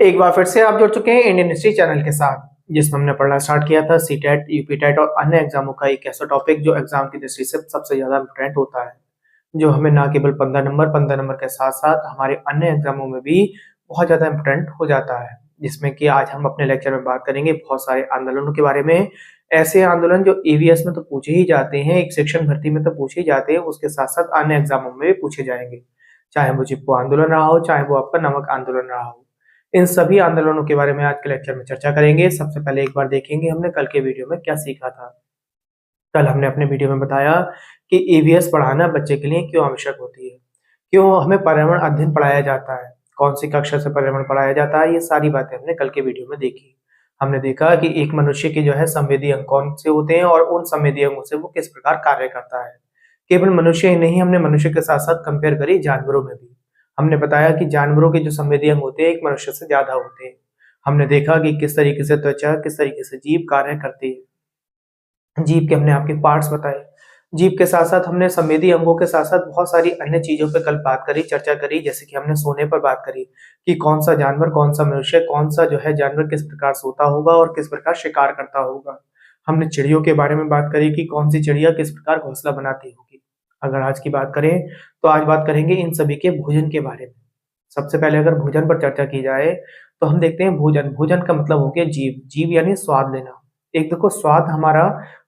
एक बार फिर से आप जुड़ चुके हैं इंडियन हिस्ट्री चैनल के साथ, जिसमें हमने पढ़ना स्टार्ट किया था सीटेट, यूपीटेट और अन्य एग्जामों का एक ऐसा टॉपिक जो एग्जाम की दृष्टि से सबसे ज्यादा इम्पोर्टेंट होता है, जो हमें ना केवल 15 नंबर के साथ साथ हमारे अन्य एग्जामों में भी बहुत ज्यादा इम्पोर्टेंट हो जाता है। जिसमें कि आज हम अपने लेक्चर में बात करेंगे बहुत सारे आंदोलनों के बारे में। ऐसे आंदोलन जो ईवीएस में तो पूछे ही जाते हैं, एक शिक्षण भर्ती में तो पूछे ही जाते हैं, उसके साथ साथ अन्य एग्जामों में भी पूछे जाएंगे। चाहे वो चिपको आंदोलन रहा हो, चाहे वो आपका नमक आंदोलन रहा हो, इन सभी आंदोलनों के बारे में आज के लेक्चर में चर्चा करेंगे। सबसे पहले एक बार देखेंगे हमने कल के वीडियो में क्या सीखा था। कल हमने अपने वीडियो में बताया कि ईवीएस पढ़ाना बच्चे के लिए क्यों आवश्यक होती है, क्यों हमें पर्यावरण अध्ययन पढ़ाया जाता है, कौन सी कक्षा से पर्यावरण पढ़ाया जाता है, ये सारी बातें हमने कल के वीडियो में देखी। हमने देखा कि एक मनुष्य के जो है संवेदी अंग कौन से होते हैं और उन संवेदी अंगों से वो किस प्रकार कार्य करता है। केवल मनुष्य ही नहीं, हमने मनुष्य के साथ साथ कंपेयर करी जानवरों में भी। हमने बताया कि जानवरों के जो संवेदी अंग होते हैं एक मनुष्य से ज्यादा होते हैं। हमने देखा कि किस तरीके से त्वचा, किस तरीके से जीभ कार्य करती है। जीभ के हमने आपके पार्ट्स बताए। जीभ के साथ साथ हमने संवेदी अंगों के साथ साथ बहुत सारी अन्य चीजों पर कल बात करी, चर्चा करी। जैसे कि हमने सोने पर बात करी कि कौन सा जानवर, कौन सा मनुष्य, कौन सा जो है जानवर किस प्रकार सोता होगा और किस प्रकार शिकार करता होगा। हमने चिड़ियों के बारे में बात करी कि कौन सी चिड़िया किस प्रकार घोंसला बनाती होगी। अगर आज की बात करें तो आज बात करेंगे इन सभी के भोजन के बारे में। सबसे पहले अगर भोजन पर चर्चा की जाए तो हम देखते हैं भोजन। भोजन का मतलब हो गया जीव, जीव यानी स्वाद लेना। एक देखो स्वाद हमारा,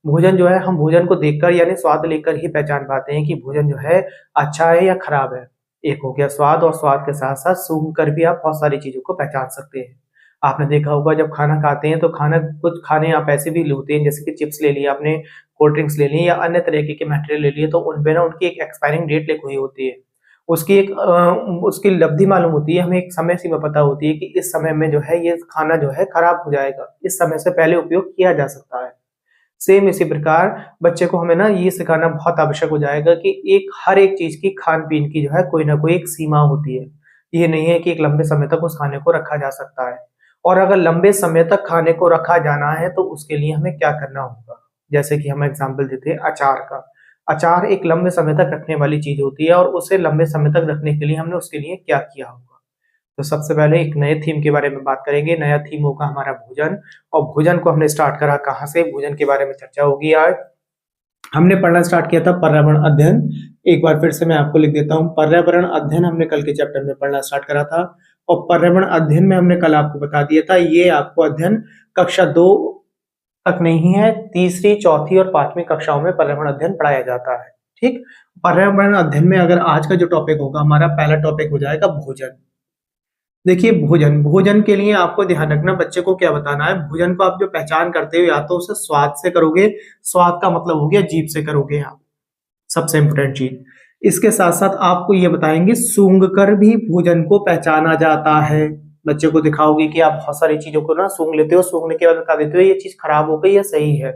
भोजन जो है हम भोजन को देखकर यानी स्वाद लेकर ही पहचान पाते हैं कि भोजन जो है अच्छा है या खराब है। एक हो गया स्वाद, और स्वाद के साथ साथ सूंघ कर भी आप बहुत सारी चीजों को पहचान सकते हैं। आपने देखा होगा जब खाना खाते हैं तो खाना, कुछ खाने आप ऐसे भी होते हैं जैसे कि चिप्स ले लिया आपने, कोल्ड ड्रिंक्स ले ली या अन्य तरीके के मटेरियल ले लिए, तो उनपे ना उनकी एक एक्सपायरिंग डेट लिखी हुई होती है। उसकी एक उसकी लब्धि मालूम होती है, हमें एक समय सीमा पता होती है कि इस समय में जो है ये खाना जो है खराब हो जाएगा, इस समय से पहले उपयोग किया जा सकता है। सेम इसी प्रकार बच्चे को हमें ना ये सिखाना बहुत आवश्यक हो जाएगा कि एक हर एक चीज की खान पीन की जो है कोई ना कोई एक सीमा होती है। ये नहीं है कि एक लंबे समय तक उस खाने को रखा जा सकता है। और अगर लंबे समय तक खाने को रखा जाना है तो उसके लिए हमें क्या करना होगा। जैसे कि हम एग्जाम्पल देते हैं अचार का। अचार एक लंबे समय तक रखने वाली चीज होती है और उसे लंबे समय तक रखने के लिए हमने उसके लिए क्या किया होगा। तो सबसे पहले एक नए थीम के बारे में बात करेंगे। नया थीम होगा हमारा भोजन। और भोजन को हमने स्टार्ट करा कहाँ से, भोजन के बारे में चर्चा होगी आज। हमने पढ़ना स्टार्ट किया था पर्यावरण अध्ययन। एक बार फिर से मैं आपको लिख देता हूँ, पर्यावरण अध्ययन हमने कल के चैप्टर में पढ़ना स्टार्ट करा था। और पर्यावरण अध्ययन में हमने कल आपको बता दिया था ये आपको अध्ययन कक्षा 2 तक नहीं है, तीसरी, चौथी और पांचवी कक्षाओं में पर्यावरण अध्ययन पढ़ाया जाता है। ठीक, पर्यावरण अध्ययन में अगर आज का जो टॉपिक होगा हमारा पहला टॉपिक हो जाएगा भोजन। देखिए भोजन, भोजन के लिए आपको ध्यान रखना, बच्चे को क्या बताना है। भोजन को आप जो पहचान करते हो या तो उसे स्वाद से करोगे, स्वाद का मतलब हो गया जीभ से करोगे आप, सबसे इंपोर्टेंट चीज। इसके साथ साथ आपको ये बताएंगे सूंघ कर भी भोजन को पहचाना जाता है। बच्चे को दिखाओगे कि आप बहुत सारी चीजों को ना सूंघ लेते हो, सूंघने के बाद बता देते हो ये चीज खराब हो गई या सही है।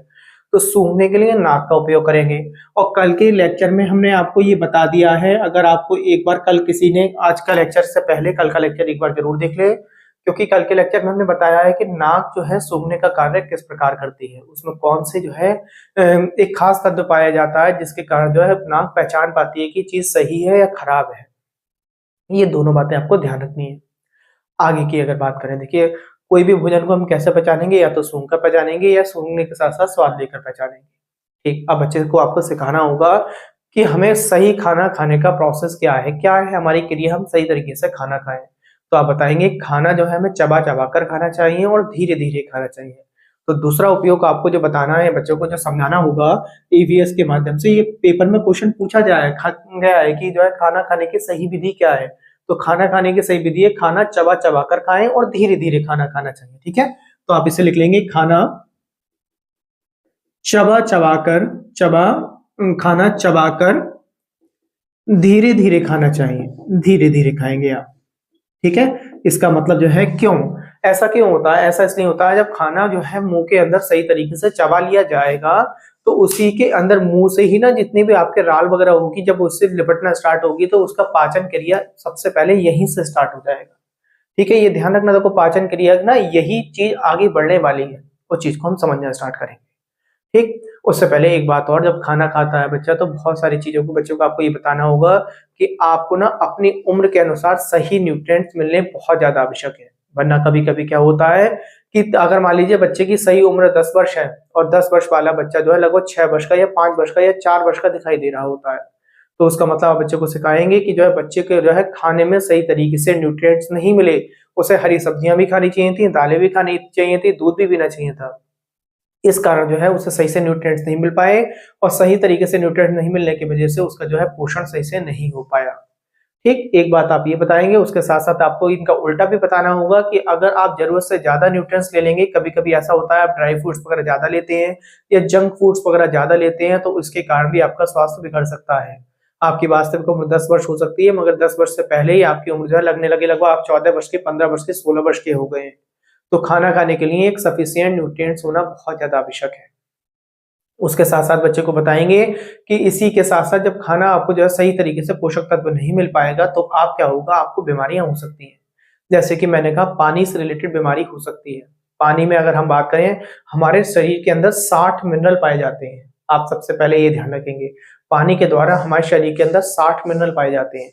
तो सूंघने के लिए नाक का उपयोग करेंगे। और कल के लेक्चर में हमने आपको ये बता दिया है, अगर आपको एक बार कल किसी ने आज का लेक्चर से पहले कल का लेक्चर एक बार जरूर देख ले, क्योंकि कल के लेक्चर में हमने बताया है कि नाक जो है सूंघने का कार्य किस प्रकार करती है, उसमें कौन से जो है एक खास तत्व पाया जाता है जिसके कारण जो है नाक पहचान पाती है कि चीज सही है या खराब है। ये दोनों बातें आपको ध्यान रखनी है। आगे की अगर बात करें, देखिए कोई भी भोजन को हम कैसे पहचानेंगे, या तो सूंघ कर पहचानेंगे या सूंघने के साथ साथ स्वाद लेकर पहचानेंगे। ठीक, अब बच्चे को आपको सिखाना होगा कि हमें सही खाना खाने का प्रोसेस क्या है हमारी क्रिया, हम सही तरीके से खाना खाएं। तो आप बताएंगे खाना जो है हमें चबा चबा कर खाना चाहिए और धीरे धीरे खाना चाहिए। तो दूसरा उपयोग आपको जो बताना है, बच्चों को जो समझाना होगा ईवीएस के माध्यम से, ये पेपर में क्वेश्चन पूछा गया है कि जो है खाना खाने की सही विधि क्या है। तो खाना खाने की सही विधि है खाना चबा चबा कर खाएं और धीरे धीरे खाना खाना चाहिए। ठीक है, तो आप इसे लिख लेंगे, खाना चबा चबाकर, खाना चबाकर धीरे धीरे खाना चाहिए, धीरे धीरे खाएंगे आप। ठीक है, इसका मतलब जो है क्यों ऐसा क्यों होता है, ऐसा इसलिए होता है जब खाना जो है मुंह के अंदर सही तरीके से चबा लिया जाएगा तो उसी के अंदर मुंह से ही ना जितनी भी आपके राल वगैरह होगी, जब उससे लिपटना स्टार्ट होगी तो उसका पाचन क्रिया सबसे पहले यहीं से स्टार्ट हो जाएगा। ठीक है, ये ध्यान रखना, देखो पाचन क्रिया ना यही चीज आगे बढ़ने वाली है, उस चीज को हम समझना स्टार्ट करेंगे। ठीक, उससे पहले एक बात और, जब खाना खाता है बच्चा तो बहुत सारी चीजों को बच्चों को आपको ये बताना होगा कि आपको ना अपनी उम्र के अनुसार सही न्यूट्रिएंट्स मिलने बहुत ज्यादा आवश्यक है। वरना कभी कभी क्या होता है कि अगर मान लीजिए बच्चे की सही उम्र 10 वर्ष है और 10 वर्ष वाला बच्चा जो है लगभग 6 वर्ष का या 5 वर्ष का या 4 वर्ष का दिखाई दे रहा होता है, तो उसका मतलब आप बच्चे को सिखाएंगे कि जो है बच्चे के जो है खाने में सही तरीके से न्यूट्रिएंट्स नहीं मिले, उसे हरी सब्जियां भी खानी चाहिए थी, दालें भी खानी चाहिए थी, दूध भी पीना चाहिए था। इस कारण जो है उसे सही से न्यूट्रिएंट्स नहीं मिल पाए और सही तरीके से न्यूट्रिएंट्स नहीं मिलने की वजह से उसका जो है पोषण सही से नहीं हो पाया। ठीक, एक बात आप ये बताएंगे, उसके साथ साथ आपको इनका उल्टा भी बताना होगा कि अगर आप जरूरत से ज्यादा न्यूट्रिएंट्स ले लेंगे, कभी कभी ऐसा होता है आप ड्राई फ्रूट्स वगैरह ज्यादा लेते हैं या जंक फूड्स वगैरह ज्यादा लेते हैं, तो इसके कारण भी आपका स्वास्थ्य बिगड़ सकता है। आपकी वास्तविक उम्र 10 वर्ष हो सकती है, मगर 10 वर्ष से पहले ही आपकी उम्र जो है लगने लगे लगभग आप 14 वर्ष के, 15 वर्ष के, 16 वर्ष के हो गए हैं। तो खाना खाने के लिए एक सफिशिएंट न्यूट्रिएंट्स होना बहुत ज्यादा आवश्यक है। उसके साथ साथ बच्चे को बताएंगे कि इसी के साथ साथ जब खाना आपको जो है सही तरीके से पोषक तत्व नहीं मिल पाएगा तो आप क्या होगा, आपको बीमारियां हो सकती हैं। जैसे कि मैंने कहा पानी से रिलेटेड बीमारी हो सकती है। पानी में अगर हम बात करें, हमारे शरीर के अंदर 60 मिनरल पाए जाते हैं। आप सबसे पहले ये ध्यान रखेंगे, पानी के द्वारा हमारे शरीर के अंदर 60 मिनरल पाए जाते हैं।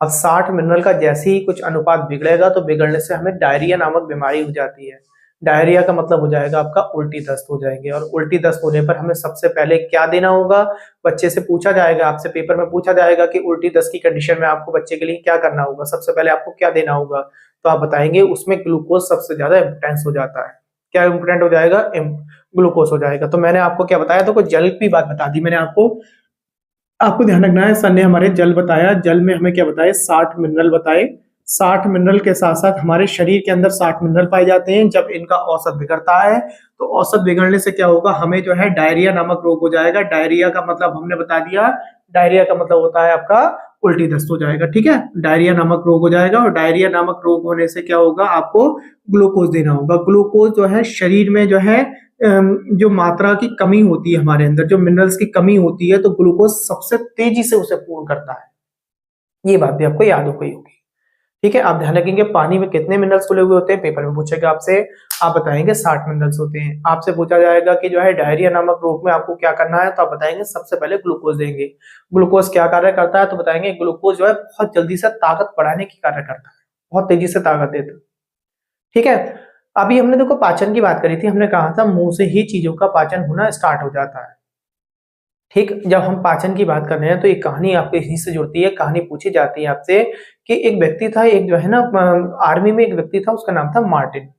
अब 60 मिनरल का जैसे ही कुछ अनुपात बिगड़ेगा तो बिगड़ने से हमें डायरिया नामक बीमारी हो जाती है। डायरिया का मतलब हो जाएगा आपका उल्टी दस्त हो जाएंगे, और उल्टी दस्त होने पर हमें सबसे पहले क्या देना होगा, बच्चे से पूछा जाएगा, आपसे पेपर में पूछा जाएगा कि उल्टी दस्त की कंडीशन में आपको बच्चे के लिए क्या करना होगा, सबसे पहले आपको क्या देना होगा, तो आप बताएंगे उसमें ग्लूकोज सबसे ज्यादा इंपोर्टेंस हो जाता है। क्या इंपोर्टेंट हो जाएगा, ग्लूकोज हो जाएगा। तो मैंने आपको क्या बताया, तो जल की बात बता दी मैंने आपको। आपको ध्यान रखना है, सर ने हमारे जल बताया, जल में हमें क्या बताया, 60 मिनरल बताए। 60 मिनरल के साथ साथ हमारे शरीर के अंदर 60 मिनरल पाए जाते हैं। जब इनका औसत बिगड़ता है तो औसत बिगड़ने से क्या होगा, हमें जो है डायरिया नामक रोग हो जाएगा। डायरिया का मतलब हमने बता दिया, डायरिया का मतलब होता है आपका उल्टी दस्त हो जाएगा। ठीक है, डायरिया नामक रोग हो जाएगा, और डायरिया नामक रोग होने से क्या होगा, आपको ग्लूकोज देना होगा। ग्लूकोज जो है शरीर में जो है जो मात्रा की कमी होती है, हमारे अंदर जो मिनरल्स की कमी होती है, तो ग्लूकोज सबसे तेजी से उसे पूर्ण करता है। ये बात भी आपको याद हो गई होगी। ठीक है, आप ध्यान रखेंगे पानी में कितने मिनरल्स खुले हुए होते हैं, पेपर में पूछेगा आपसे, आप बताएंगे 60 मिनरल्स होते हैं। आपसे पूछा जाएगा कि जो है डायरिया नामक रोग में आपको क्या करना है, तो आप बताएंगे सबसे पहले ग्लूकोज देंगे। ग्लूकोज क्या कार्य करता है, तो बताएंगे ग्लूकोज जो है बहुत जल्दी से ताकत बढ़ाने की कार्य करता है, बहुत तेजी से ताकत देता है। ठीक है, अभी हमने देखो पाचन की बात करी थी, हमने कहा था मुंह से ही चीजों का पाचन होना स्टार्ट हो जाता है। ठीक, जब हम पाचन की बात कर रहे हैं तो एक कहानी आपके यहीं से जुड़ती है। कहानी पूछी जाती है आपसे कि एक व्यक्ति था, एक जो है ना आर्मी में एक व्यक्ति था, उसका नाम था मार्टिन।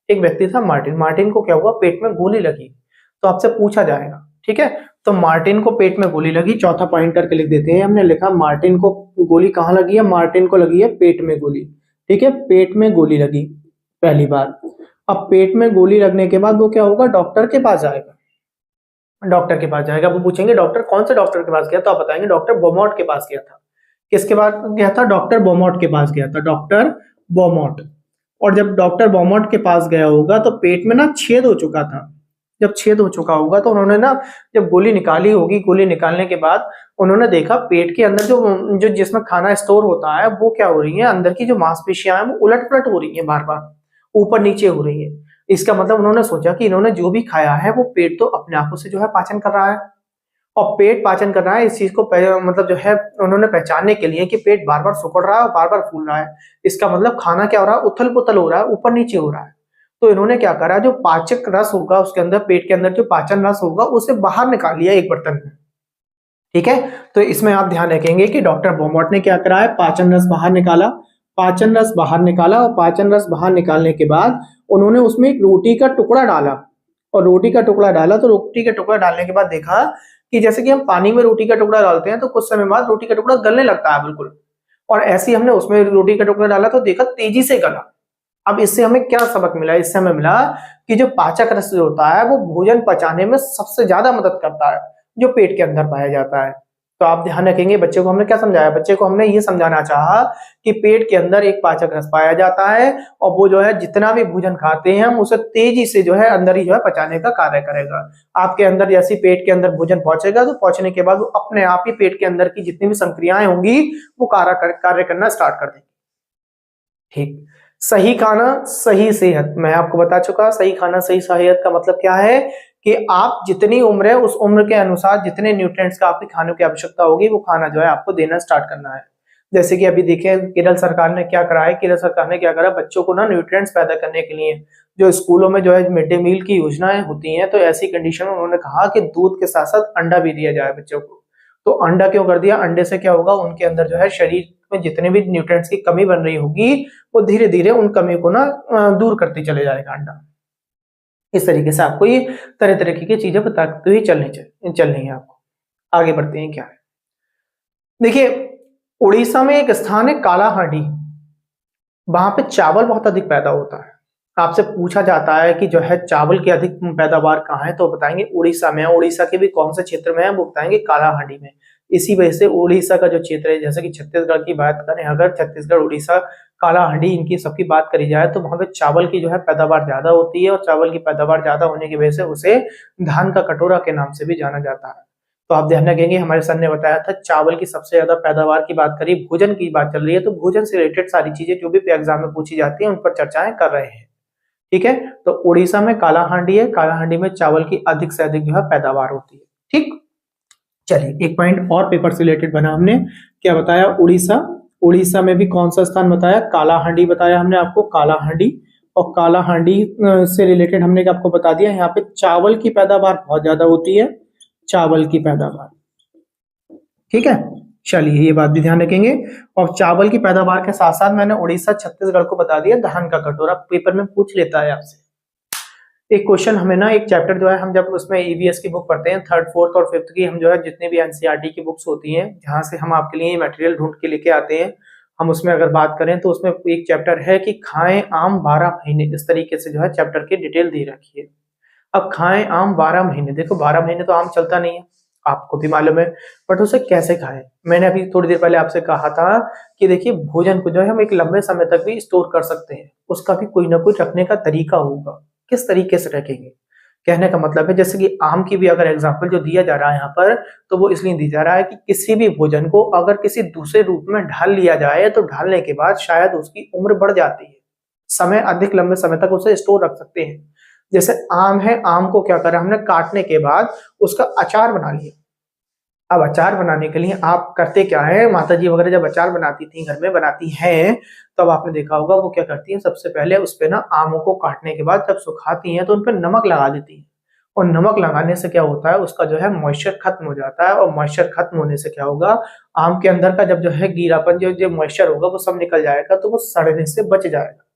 एक व्यक्ति था मार्टिन, मार्टिन को क्या हुआ, पेट में गोली लगी। तो आपसे पूछा जाएगा, ठीक है, तो मार्टिन को पेट में गोली लगी, चौथा पॉइंट करके लिख देते हैं, हमने लिखा मार्टिन को गोली कहाँ लगी है, मार्टिन को लगी है पेट में गोली। ठीक है, पेट में गोली लगी पहली बार। अब पेट में गोली लगने के बाद वो क्या होगा, डॉक्टर के पास जाएगा। डॉक्टर के पास जाएगा, वो पूछेंगे डॉक्टर कौन से डॉक्टर के पास गया, तो आप बताएंगे डॉक्टर बोमोट के पास गया था। किसके पास गया था, डॉक्टर बोमोट के पास गया था, डॉक्टर बोमोट। और जब डॉक्टर बोमोट के पास गया होगा तो पेट में ना छेद हो चुका था। जब छेद हो चुका होगा तो उन्होंने ना जब गोली निकाली होगी, गोली निकालने के बाद उन्होंने देखा पेट के अंदर जो जो जिसमें खाना स्टोर होता है वो क्या हो रही है, अंदर की जो मांसपेशियां हैं वो उलट पुलट हो रही है, बार बार ऊपर नीचे हो रही है। इसका मतलब उन्होंने सोचा कि इन्होंने जो भी खाया है वो पेट तो अपने आप से जो है पाचन कर रहा है, और पेट पाचन कर रहा है। इस चीज को मतलब जो है उन्होंने पहचानने के लिए कि पेट बार बार सिकुड़ रहा है और बार बार फूल रहा है, इसका मतलब खाना क्या हो रहा है, उथल पुथल हो रहा है, ऊपर नीचे हो रहा है। तो इन्होंने क्या करा, जो पाचक रस होगा उसके अंदर, पेट के अंदर जो पाचन रस होगा उसे बाहर निकाल लिया एक बर्तन में। ठीक है, तो इसमें आप ध्यान रखेंगे कि डॉक्टर बोमोट ने क्या करा है, पाचन रस बाहर निकाला। पाचन रस बाहर निकाला, और पाचन रस बाहर निकालने के बाद उन्होंने उसमें एक रोटी का टुकड़ा डाला, और रोटी का टुकड़ा डाला तो रोटी का टुकड़ा डालने के बाद देखा कि जैसे कि हम पानी में रोटी का टुकड़ा डालते हैं तो कुछ समय बाद रोटी का टुकड़ा गलने लगता है बिल्कुल, और ऐसे ही हमने उसमें रोटी का टुकड़ा डाला तो देखा तेजी से गला। अब इससे हमें क्या सबक मिला, इससे हमें मिला कि जो पाचक रस जो होता है वो भोजन पचाने में सबसे ज्यादा मदद करता है, जो पेट के अंदर पाया जाता है। तो आप ध्यान रखेंगे, बच्चे को हमने क्या समझाया, बच्चे को हमने ये समझाना चाहा कि पेट के अंदर एक पाचक रस पाया जाता है, और वो जो है जितना भी भोजन खाते हैं हम उसे तेजी से जो है अंदर ही जो है पचाने का कार्य करेगा। आपके अंदर जैसे पेट के अंदर भोजन पहुंचेगा तो पहुंचने के बाद वो अपने आप ही पेट के अंदर की जितनी भी संक्रियाएं होंगी वो कार्य करना स्टार्ट कर देंगी। ठीक, सही खाना सही सेहत, मैं आपको बता चुका, सही खाना सही सेहत का मतलब क्या है कि आप जितनी उम्र है उस उम्र के अनुसार जितने न्यूट्रिएंट्स का आपके खाने की आवश्यकता होगी वो खाना जो है आपको देना स्टार्ट करना है। जैसे कि अभी देखें केरल सरकार ने क्या करा है, केरल सरकार ने क्या करा, बच्चों को ना न्यूट्रिएंट्स पैदा करने के लिए जो स्कूलों में जो है मिड डे मील की योजनाएं होती हैं, तो ऐसी कंडीशन में उन्होंने कहा कि दूध के साथ साथ अंडा भी दिया जाए बच्चों को। तो अंडा क्यों कर दिया, अंडे से क्या होगा, उनके अंदर जो है शरीर में जितने भी न्यूट्रिएंट्स की कमी बन रही होगी वो धीरे धीरे उन कमी को ना दूर करते चले जाएगा अंडा। इस तरीके से आपको ये तरह तरह की चीजें बताते हुए चलनी है आपको। आगे बढ़ते हैं क्या है, देखिए उड़ीसा में एक स्थान है कालाहांडी, वहां पे चावल बहुत अधिक पैदा होता है। आपसे पूछा जाता है कि जो है चावल की अधिक पैदावार कहाँ है, तो बताएंगे उड़ीसा में। उड़ीसा के भी कौन से क्षेत्र में है, वो बताएंगे कालाहांडी में। इसी वजह से उड़ीसा का जो क्षेत्र है, जैसे कि छत्तीसगढ़ की बात करें, अगर छत्तीसगढ़, उड़ीसा, कालाहांडी इनकी सबकी बात करी जाए तो वहां पे चावल की जो है पैदावार ज्यादा होती है, और चावल की पैदावार ज्यादा होने की वजह से उसे धान का कटोरा के नाम से भी जाना जाता है। तो आप ध्यान रखेंगे, हमारे सर ने बताया था चावल की सबसे ज्यादा पैदावार की बात करी, भोजन की बात चल रही है, तो भोजन से रिलेटेड सारी चीजें जो भी एग्जाम में पूछी जाती है उन पर चर्चाएं कर रहे हैं। ठीक है, तो उड़ीसा में कालाहांडी है, कालाहांडी में चावल की अधिक से अधिक जो है पैदावार होती है। ठीक, चलिए एक पॉइंट और पेपर से रिलेटेड बना, हमने क्या बताया, उड़ीसा। उड़ीसा में भी कौन सा स्थान बताया, कालाहांडी बताया हमने आपको, कालाहांडी। और कालाहांडी से रिलेटेड हमने आपको बता दिया यहाँ पे चावल की पैदावार बहुत ज्यादा होती है, चावल की पैदावार। ठीक है, चलिए ये बात भी ध्यान रखेंगे। और चावल की पैदावार के साथ साथ मैंने उड़ीसा छत्तीसगढ़ को बता दिया, धान का कटोरा पेपर में पूछ लेता है आपसे। एक क्वेश्चन हमें ना, एक चैप्टर जो है हम जब उसमें ईवीएस की बुक पढ़ते हैं, थर्ड फोर्थ और फिफ्थ की, हम जो है जितने भी एनसीईआरटी की बुक्स होती हैं जहां से हम आपके लिए मटेरियल ढूंढ के लेके आते हैं, हम उसमें अगर बात करें तो उसमें एक चैप्टर है कि खाएं आम 12 महीने, इस तरीके से जो है चैप्टर की डिटेल दी रखी है। अब खाएं आम 12 महीने, देखो 12 महीने तो आम चलता नहीं है, आपको भी मालूम है, बट उसे कैसे खाएं। मैंने अभी थोड़ी देर पहले आपसे कहा था कि देखिए भोजन को जो है हम एक लंबे समय तक भी स्टोर कर सकते हैं, उसका भी कोई ना कोई रखने का तरीका होगा, किस तरीके से रखेंगे। कहने का मतलब है जैसे कि आम की भी अगर एग्जाम्पल जो दिया जा रहा है यहाँ पर, तो वो इसलिए दिया जा रहा है कि किसी भी भोजन को अगर किसी दूसरे रूप में ढाल लिया जाए तो ढालने के बाद शायद उसकी उम्र बढ़ जाती है, समय अधिक लंबे समय तक उसे स्टोर रख सकते हैं। जैसे आम है, आम को क्या करा हमने, काटने के बाद उसका अचार बना लिया। अब अचार बनाने के लिए आप करते क्या है, माता जी वगैरह जब अचार बनाती थी, घर में बनाती हैं, तब आपने देखा होगा वो क्या करती हैं, सबसे पहले उस पे ना आमों को काटने के बाद जब सुखाती हैं तो उन पर नमक लगा देती हैं। और नमक लगाने से क्या होता है, उसका जो है मॉइस्चर खत्म हो जाता है, और मॉइस्चर खत्म होने से क्या होगा, आम के अंदर का जब जो है गीलापन, जो मॉइस्चर होगा वो सब निकल जाएगा, तो वो सड़ने से बच जाएगा।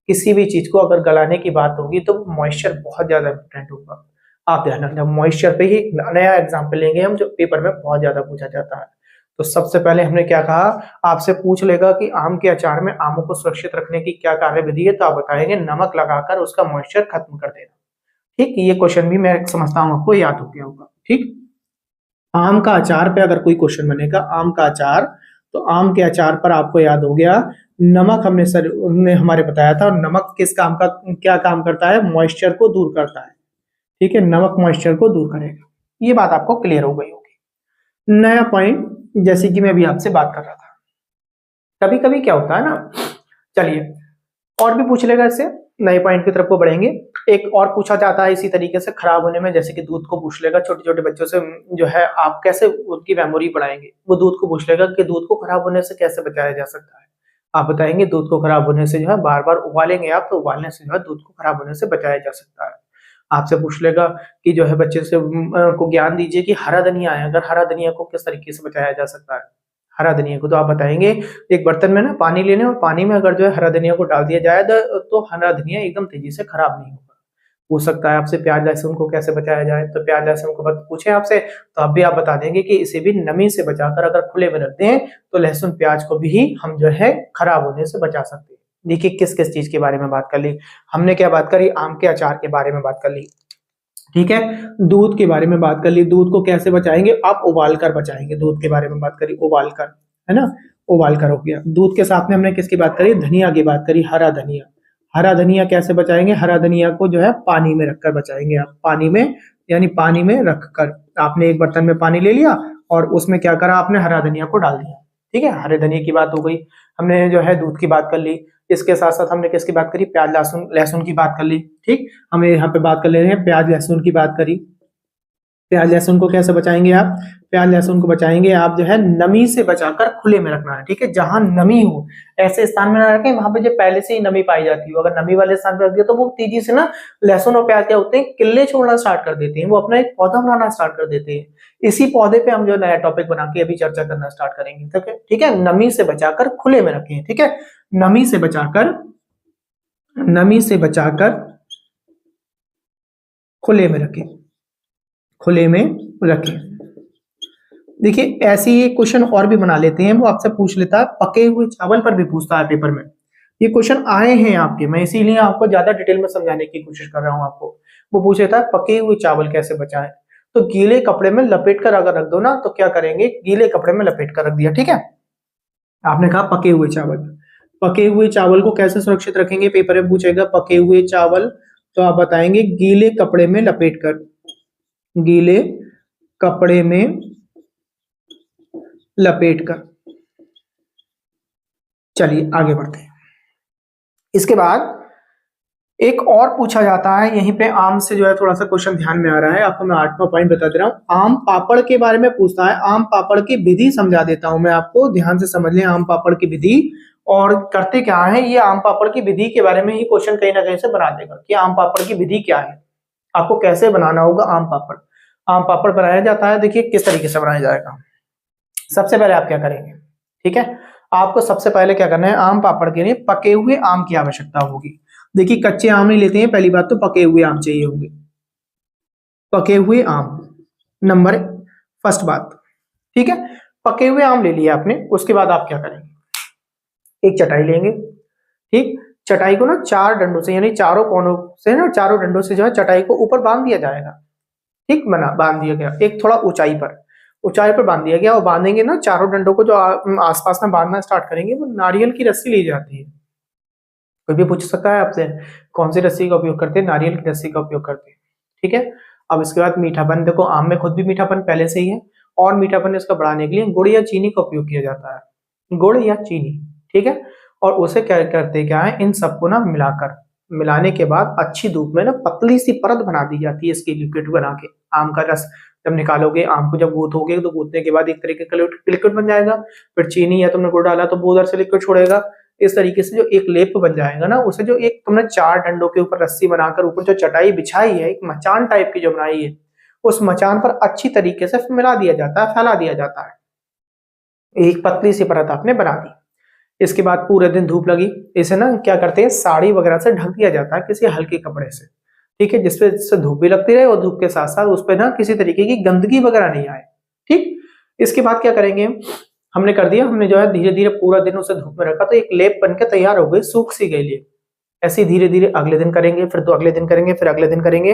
किसी भी चीज को अगर गलाने की बात होगी तो मॉइस्चर बहुत ज्यादा इंपॉर्टेंट होगा। आप ध्यान रखना, मॉइस्चर पे ही नया एग्जाम्पल लेंगे हम, जो पेपर में बहुत ज्यादा पूछा जाता है। तो सबसे पहले हमने क्या कहा, आपसे पूछ लेगा कि आम के अचार में आमों को सुरक्षित रखने की क्या कार्यविधि है, तो आप बताएंगे नमक लगाकर उसका मॉइस्चर खत्म कर देना। ठीक, ये क्वेश्चन भी मैं समझता हूँ आपको याद हो गया होगा। ठीक, आम का अचार पे अगर कोई क्वेश्चन बनेगा, आम का अचार, तो आम के अचार पर आपको याद हो गया नमक, हमने सर ने हमारे बताया था, और नमक किस काम का, क्या काम करता है, मॉइस्चर को दूर करता है। ठीक है, नमक मॉइस्चर को दूर करेगा, ये बात आपको क्लियर हो गई होगी। नया पॉइंट, जैसे कि मैं अभी आपसे बात कर रहा था, कभी कभी क्या होता है ना, चलिए और भी पूछ लेगा इससे, नए पॉइंट की तरफ को बढ़ेंगे। एक और पूछा जाता है इसी तरीके से खराब होने में, जैसे कि दूध को पूछ लेगा, छोटे छोटे बच्चों से जो है आप कैसे उनकी मेमोरी बढ़ाएंगे, वो दूध को पूछ लेगा कि दूध को खराब होने से कैसे बचाया जा सकता है। आप बताएंगे दूध को खराब होने से जो है बार बार उबालेंगे आप, तो उबालने से जो है दूध को खराब होने से बचाया जा सकता है। आपसे पूछ लेगा कि जो है बच्चे से को ज्ञान दीजिए कि हरा धनिया है, अगर हरा धनिया को किस तरीके से बचाया जा सकता है। हरा धनिया को तो आप बताएंगे एक बर्तन में ना पानी लेने, और पानी में अगर जो है हरा धनिया को डाल दिया जाए तो हरा धनिया एकदम तेजी से खराब नहीं होगा। पूछ सकता है आपसे प्याज लहसुन को कैसे बचाया जाए, तो प्याज लहसुन को पूछे आपसे तो अब भी आप बता देंगे कि इसे भी नमी से बचाकर अगर खुले में रख दें तो लहसुन प्याज को भी हम जो है खराब होने से बचा सकते हैं। देखिए किस किस चीज के बारे में बात कर ली हमने, क्या बात करी, आम के अचार के बारे में बात कर ली, ठीक है, दूध के बारे में बात कर ली, दूध को कैसे बचाएंगे, आप उबाल कर बचाएंगे, दूध के बारे में बात करी, उबाल कर, है ना, उबाल कर हो गया। दूध के साथ में हमने किसकी बात करी, धनिया की बात करी, हरा धनिया। हरा धनिया कैसे बचाएंगे, हरा धनिया को जो है पानी में रखकर बचाएंगे आप, पानी में, यानी पानी में रखकर, आपने एक बर्तन में पानी ले लिया और उसमें क्या करा आपने, हरा धनिया को डाल दिया। ठीक है, हरे धनिया की बात हो गई, हमने जो है दूध की बात कर ली। इसके साथ साथ हमने किसकी बात करी, प्याज लहसुन, लहसुन की बात कर ली। ठीक, हमें यहाँ पे बात कर ले रहे हैं, प्याज लहसुन की बात करी। प्याज लहसुन को कैसे बचाएंगे आप? प्याज लहसुन को बचाएंगे आप जो है नमी से बचाकर खुले में रखना है, ठीक है। जहां नमी हो ऐसे स्थान में ना रखें वहां पे जो पहले से ही नमी पाई जाती हो। अगर नमी वाले स्थान पर रख दिया तो वो तेजी से ना लहसुन और प्याज क्या होते हैं, किल्ले छोड़ना स्टार्ट कर देते हैं, वो अपना एक पौधा बनाना स्टार्ट कर देते हैं। इसी पौधे पे हम जो नया टॉपिक बना के अभी चर्चा करना स्टार्ट करेंगे, ठीक है। नमी से बचाकर खुले में रखें, ठीक है। नमी से बचाकर खुले में रखें, खुले में रखें। देखिए ऐसे ही क्वेश्चन और भी बना लेते हैं, वो आपसे पूछ लेता है पके हुए चावल पर भी पूछता है पेपर में। ये क्वेश्चन आए हैं आपके, मैं इसीलिए आपको ज्यादा डिटेल में समझाने की कोशिश कर रहा हूं आपको। वो पूछ लेता है पके हुए चावल कैसे बचाएं, तो गीले कपड़े में लपेट कर अगर रख दो ना तो क्या करेंगे, गीले कपड़े में लपेट कर रख दिया, ठीक है। आपने कहा पके हुए चावल को कैसे सुरक्षित रखेंगे, पेपर में पूछेगा पके हुए चावल, तो आप बताएंगे गीले कपड़े में लपेट कर, गीले कपड़े में लपेट कर। चलिए आगे बढ़ते हैं। इसके बाद एक और पूछा जाता है, यहीं पे आम से जो है थोड़ा सा क्वेश्चन ध्यान में आ रहा है आपको, मैं 8वां पॉइंट बता दे रहा हूं। आम पापड़ के बारे में पूछता है, आम पापड़ की विधि समझा देता हूं मैं आपको, ध्यान से समझ लें आम पापड़ की विधि। और करते क्या है, ये आम पापड़ की विधि के बारे में ही क्वेश्चन कहीं ना कहीं से बना देगा कि आम पापड़ की विधि क्या है, आपको कैसे बनाना होगा आम पापड़। आम पापड़ बनाया जाता है, देखिए किस तरीके से बनाया जाएगा। सबसे पहले आप क्या करेंगे, ठीक है, आपको सबसे पहले क्या करना है, आम पापड़ के लिए पके हुए आम की आवश्यकता होगी। देखिए कच्चे आम नहीं लेते हैं, पहली बात तो पके हुए आम चाहिए होंगे, पके हुए आम नंबर फर्स्ट बात, ठीक है। पके हुए आम ले लिया आपने, उसके बाद आप क्या करेंगे, एक चटाई लेंगे, ठीक। चटाई को ना 4 डंडों से यानी चारों कोनों से ना, चारों डंडों से जो है चटाई को ऊपर बांध दिया जाएगा, ठीक, बना बांध दिया गया, एक थोड़ा ऊंचाई पर बांध दिया गया। और बांधेंगे ना चारों डंडों को, जो आसपास में बांधना स्टार्ट करेंगे वो नारियल की रस्सी ली जाती है। कोई भी पूछ सकता है आपसे कौन सी रस्सी का उपयोग करते हैं, नारियल की रस्सी का उपयोग करते हैं, ठीक है। अब इसके बाद मीठापन, देखो आम में खुद भी मीठापन पहले से ही है, और मीठापन इसका बढ़ाने के लिए गुड़ या चीनी का उपयोग किया जाता है, गुड़ या चीनी, ठीक है। और उसे क्या करते क्या है, इन सबको ना मिलाने के बाद अच्छी धूप में ना पतली सी परत बना दी जाती है इसकी, लिक्विड बना के। आम का रस जब निकालोगे, आम को जब गूथोगे तो गूथने के बाद एक तरीके का लिक्विड बन जाएगा, फिर चीनी या तुमने गुड़ डाला तो वो उधर से लिक्विड छोड़ेगा। इस तरीके से जो एक लेप बन जाएगा ना, उसे जो एक तुमने 4 डंडों के ऊपर रस्सी बनाकर ऊपर जो चटाई बिछाई है, एक मचान टाइप की जो बनाई है, उस मचान पर अच्छी तरीके से मिला दिया जाता है, फैला दिया जाता है। एक पतली सी परत आपने बना दी। इसके बाद पूरे दिन धूप लगी, इसे ना क्या करते हैं, साड़ी वगैरह से ढक दिया जाता है किसी हल्के कपड़े से, ठीक है, जिससे धूप भी लगती रहे और धूप के साथ साथ उस पर ना किसी तरीके की गंदगी वगैरह नहीं आए, ठीक। इसके बाद क्या करेंगे, हमने कर दिया, हमने जो है धीरे धीरे पूरा दिन उसे धूप में रखा, तो एक लेप बनकर तैयार हो गई, सूख सी गई लेप। ऐसे धीरे धीरे अगले दिन करेंगे, फिर तो अगले दिन करेंगे, फिर अगले दिन करेंगे,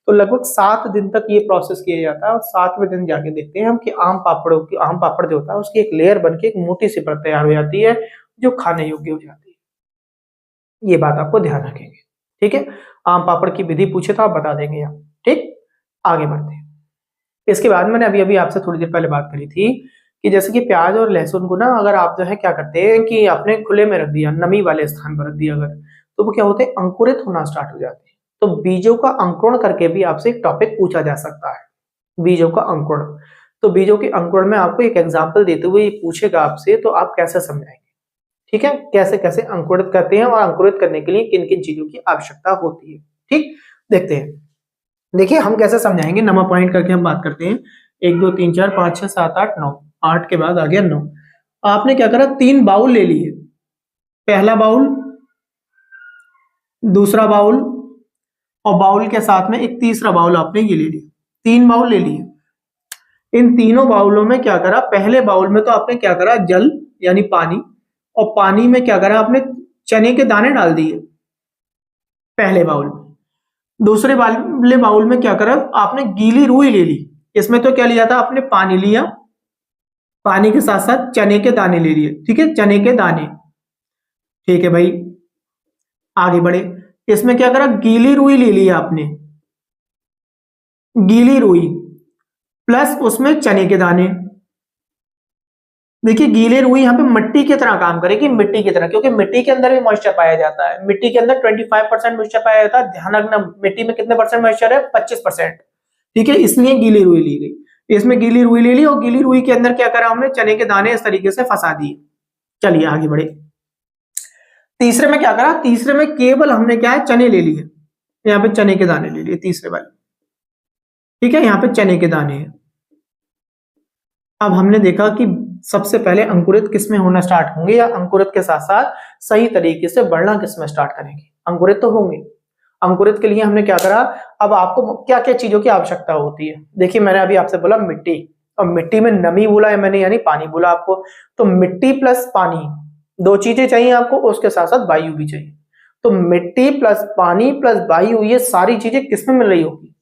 तो लगभग 7 दिन तक ये प्रोसेस किया जाता है। और 7वें दिन जाके देखते हैं हम कि आम पापड़ जो होता है उसकी एक लेयर बन के एक मोटी सी परत तैयार हो जाती है, जो खाने योग्य हो जाती है। ये बात आपको ध्यान रखेंगे, ठीक है। आम पापड़ की विधि पूछे तो आप बता देंगे आप, ठीक। आगे बढ़ते हैं। इसके बाद मैंने अभी अभी आपसे थोड़ी देर पहले बात करी थी कि जैसे कि प्याज और लहसुन को ना अगर आप जो है क्या करते हैं कि आपने खुले में रख दिया, नमी वाले स्थान पर रख दिया अगर, तो वो क्या होते हैं, अंकुरित होना स्टार्ट हो जाते हैं। तो बीजों का अंकुरण करके भी आपसे एक टॉपिक पूछा जा सकता है, बीजों का अंकुरण। तो बीजों के अंकुरण में आपको एक एग्जाम्पल देते हुए पूछेगा आपसे, तो आप कैसे समझाएंगे, ठीक है, कैसे कैसे अंकुरित करते हैं और अंकुरित करने के लिए किन किन चीजों की आवश्यकता होती है, ठीक। देखते हैं, देखिए हम कैसे समझाएंगे, 9वां पॉइंट करके हम बात करते हैं। 1 2 3 4 5 6 7 8 9, 8 के बाद आ गया 9। आपने क्या करा, 3 बाउल ले लिए, पहला बाउल, दूसरा बाउल, और बाउल के साथ में एक तीसरा बाउल आपने ये ले लिया, 3 बाउल ले लिए। इन तीनों बाउलों में क्या करा, पहले बाउल में तो आपने क्या करा, जल यानी पानी, और पानी में क्या करा आपने, चने के दाने डाल दिए पहले बाउल में। दूसरे वाले बाउल में क्या करा आपने, गीली रुई ले ली। इसमें तो क्या लिया था आपने, पानी लिया, पानी के साथ साथ चने के दाने ले लिए, ठीक है, चने के दाने, ठीक है भाई। आगे बढ़े, इसमें क्या करा, गीली रुई ले ली आपने, गीली रुई प्लस उसमें चने के दाने। देखिए गीले रुई यहाँ पे मिट्टी की तरह काम करेगी, मिट्टी की तरह, क्योंकि मिट्टी के अंदर भी मॉइस्चर पाया जाता है। मिट्टी के अंदर 25% मॉइस्चर पाया जाता है। ध्यान रखना, मिट्टी में कितने परसेंट मॉइस्चर है, 25%। ठीक है, इसलिए गीली रुई ली गई। इसमें गीली रुई ले ली और गीली रुई के अंदर क्या करा हमने, चने के दाने इस तरीके से फंसा दिए। चलिए आगे बढ़े। तीसरे में क्या करा, तीसरे में केवल हमने क्या है, चने ले लिए, यहाँ पे चने के दाने ले लिए तीसरे वाले। ठीक है, यहाँ पे चने के दाने हैं। अब हमने देखा कि सबसे पहले अंकुरित किसमें होना स्टार्ट होंगे, या अंकुरित के साथ साथ सही तरीके से बढ़ना किसमें स्टार्ट करेंगे, अंकुरित तो होंगे। अंकुरित के लिए हमने क्या करा, अब आपको क्या क्या चीजों की आवश्यकता होती है। देखिए मैंने अभी आपसे बोला मिट्टी, और मिट्टी में नमी बोला है मैंने, यानी पानी बोला आपको। तो मिट्टी प्लस पानी, दो चीजें चाहिए आपको, उसके साथ साथ वायु भी चाहिए। तो मिट्टी प्लस पानी प्लस वायु, ये सारी चीजें किसमें मिल रही होगी,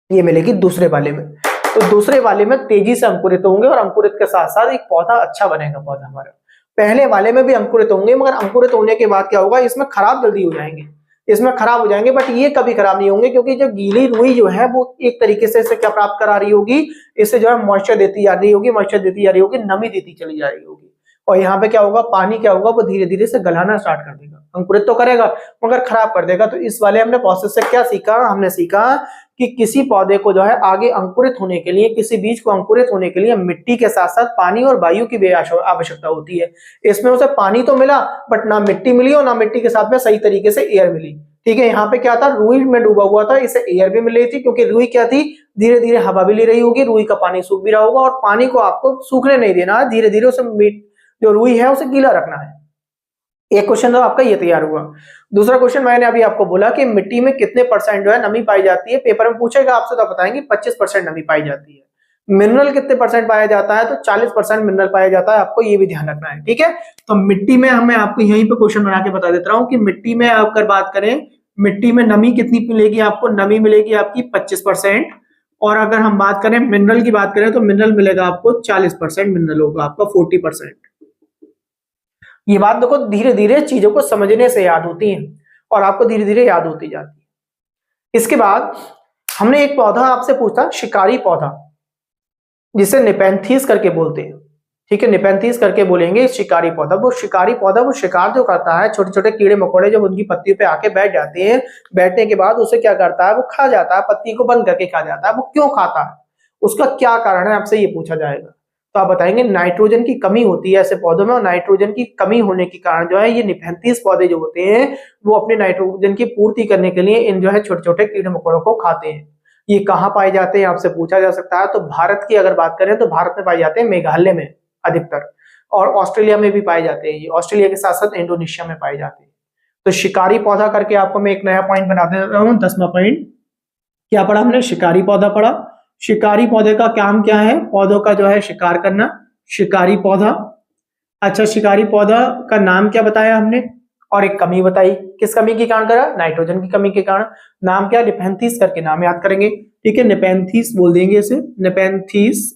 ये मिलेगी दूसरे वाले में। तो दूसरे वाले में तेजी से अंकुरित होंगे, और अंकुरित के साथ साथ एक पौधा अच्छा बनेगा पौधा हमारा। पहले वाले में भी अंकुरित होंगे, मगर अंकुरित होने के बाद क्या होगा, इसमें खराब जल्दी हो जाएंगे, इसमें खराब हो जाएंगे। बट ये कभी खराब नहीं होंगे, क्योंकि जो गीली रुई जो है वो एक तरीके से इसे क्या प्राप्त करा रही होगी, इससे जो है मॉइस्चर देती जा रही होगी, मॉइस्चर देती जा रही होगी, नमी देती चली जा रही होगी। और यहाँ पे क्या होगा, पानी क्या होगा, वो धीरे धीरे से गलाना स्टार्ट कर देगा, अंकुरित तो करेगा मगर खराब कर देगा। तो इस वाले हमने प्रोसेस से क्या सीखा, हमने सीखा कि किसी पौधे को जो है आगे अंकुरित होने के लिए, किसी बीज को अंकुरित होने के लिए मिट्टी के साथ साथ पानी और वायु की भी आवश्यकता होती है। इसमें उसे पानी तो मिला, बट ना मिट्टी मिली और ना मिट्टी के साथ में सही तरीके से एयर मिली। ठीक है, यहाँ पे क्या था, रुई में डूबा हुआ था, इसे एयर भी मिल रही थी, क्योंकि रुई क्या थी, धीरे धीरे हवा भी ले रही होगी, रुई का पानी सूख भी रहा होगा, और पानी को आपको सूखने नहीं देना है, धीरे धीरे उसे जो रुई है उसे गीला रखना है। एक क्वेश्चन तो आपका ये तैयार हुआ। दूसरा क्वेश्चन मैंने अभी आपको बोला कि मिट्टी में कितने परसेंट जो है नमी पाई जाती है, पेपर में पूछेगा आपसे तो बताएंगे 25% नमी पाई जाती है। मिनरल कितने परसेंट पाया जाता है, तो 40% मिनरल पाया जाता है, आपको ये भी ध्यान रखना है। ठीक है, तो मिट्टी में मैं आपको यहीं पे क्वेश्चन बना के बता देता हूँ कि मिट्टी में अगर बात करें, मिट्टी में नमी कितनी मिलेगी आपको, नमी मिलेगी आपकी 25%। और अगर हम बात करें मिनरल की बात करें, तो मिनरल मिलेगा आपको 40%, मिनरल होगा आपका 40%। ये बात देखो, धीरे धीरे चीजों को समझने से याद होती है, और आपको धीरे धीरे याद होती जाती है। इसके बाद हमने एक पौधा आपसे पूछा, शिकारी पौधा, जिसे निपेंथीस करके बोलते हैं। ठीक है, निपेंथीस करके बोलेंगे शिकारी पौधा। वो शिकारी पौधा वो शिकार जो करता है, छोटे छोटे कीड़े मकोड़े जब उनकी पत्तियों पे आके बैठ जाते हैं, बैठने के बाद उसे क्या करता है, वो खा जाता है, पत्ती को बंद करके खा जाता है। वो क्यों खाता है, उसका क्या कारण है, आपसे ये पूछा जाएगा। तो आप बताएंगे नाइट्रोजन की कमी होती है ऐसे पौधों में, और नाइट्रोजन की कमी होने के कारण जो है ये निपेंथीस पौधे जो होते हैं वो अपने नाइट्रोजन की पूर्ति करने के लिए इन जो है छोटे छोटे कीड़े मकोड़ों को खाते हैं। ये कहाँ पाए जाते हैं आपसे पूछा जा सकता है। तो भारत की अगर बात करें तो भारत में पाए जाते हैं मेघालय में अधिकतर, और ऑस्ट्रेलिया में भी पाए जाते हैं। ये ऑस्ट्रेलिया के साथ साथ इंडोनेशिया में पाए जाते हैं। तो शिकारी पौधा करके आपको मैं एक नया पॉइंट बना देता हूँ, 10वां पॉइंट। क्या पढ़ा हमने, शिकारी पौधा पढ़ा। शिकारी पौधे का काम क्या है, पौधों का जो है शिकार करना, शिकारी पौधा। अच्छा, शिकारी पौधा का नाम क्या बताया हमने, और एक कमी बताई, किस कमी के कारण करा, नाइट्रोजन की कमी के कारण। नाम क्या, निपेंथीस करके नाम याद करेंगे। ठीक है, निपेंथीस बोल देंगे इसे, निपेंथीस।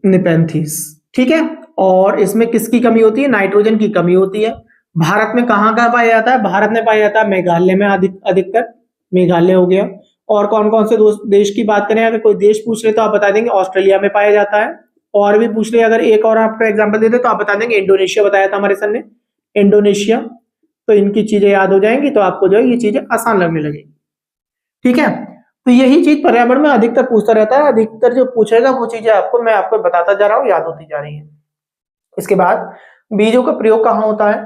निपेंथीस, ठीक है। और इसमें किसकी कमी होती है, नाइट्रोजन की कमी होती है। भारत में कहाँ कहाँ पाया जाता है, भारत में पाया जाता है मेघालय में अधिकतर, मेघालय हो गया। और कौन कौन से देश की बात करें, अगर कोई देश पूछ ले तो आप बता देंगे ऑस्ट्रेलिया में पाया जाता है। और भी पूछ ले, अगर एक और आपको एग्जांपल दे दे तो आप बता देंगे इंडोनेशिया, बताया था हमारे सर ने, इंडोनेशिया। तो इनकी चीजें याद हो जाएंगी तो आपको जो है ये चीजें आसान लगने लगेगी। ठीक है, तो यही चीज पर्यावरण में अधिकतर पूछता रहता है, अधिकतर जो पूछेगा वो चीजें आपको मैं आपको बताता जा रहा हूँ, याद होती जा रही है। इसके बाद बीजों का प्रयोग कहाँ होता है।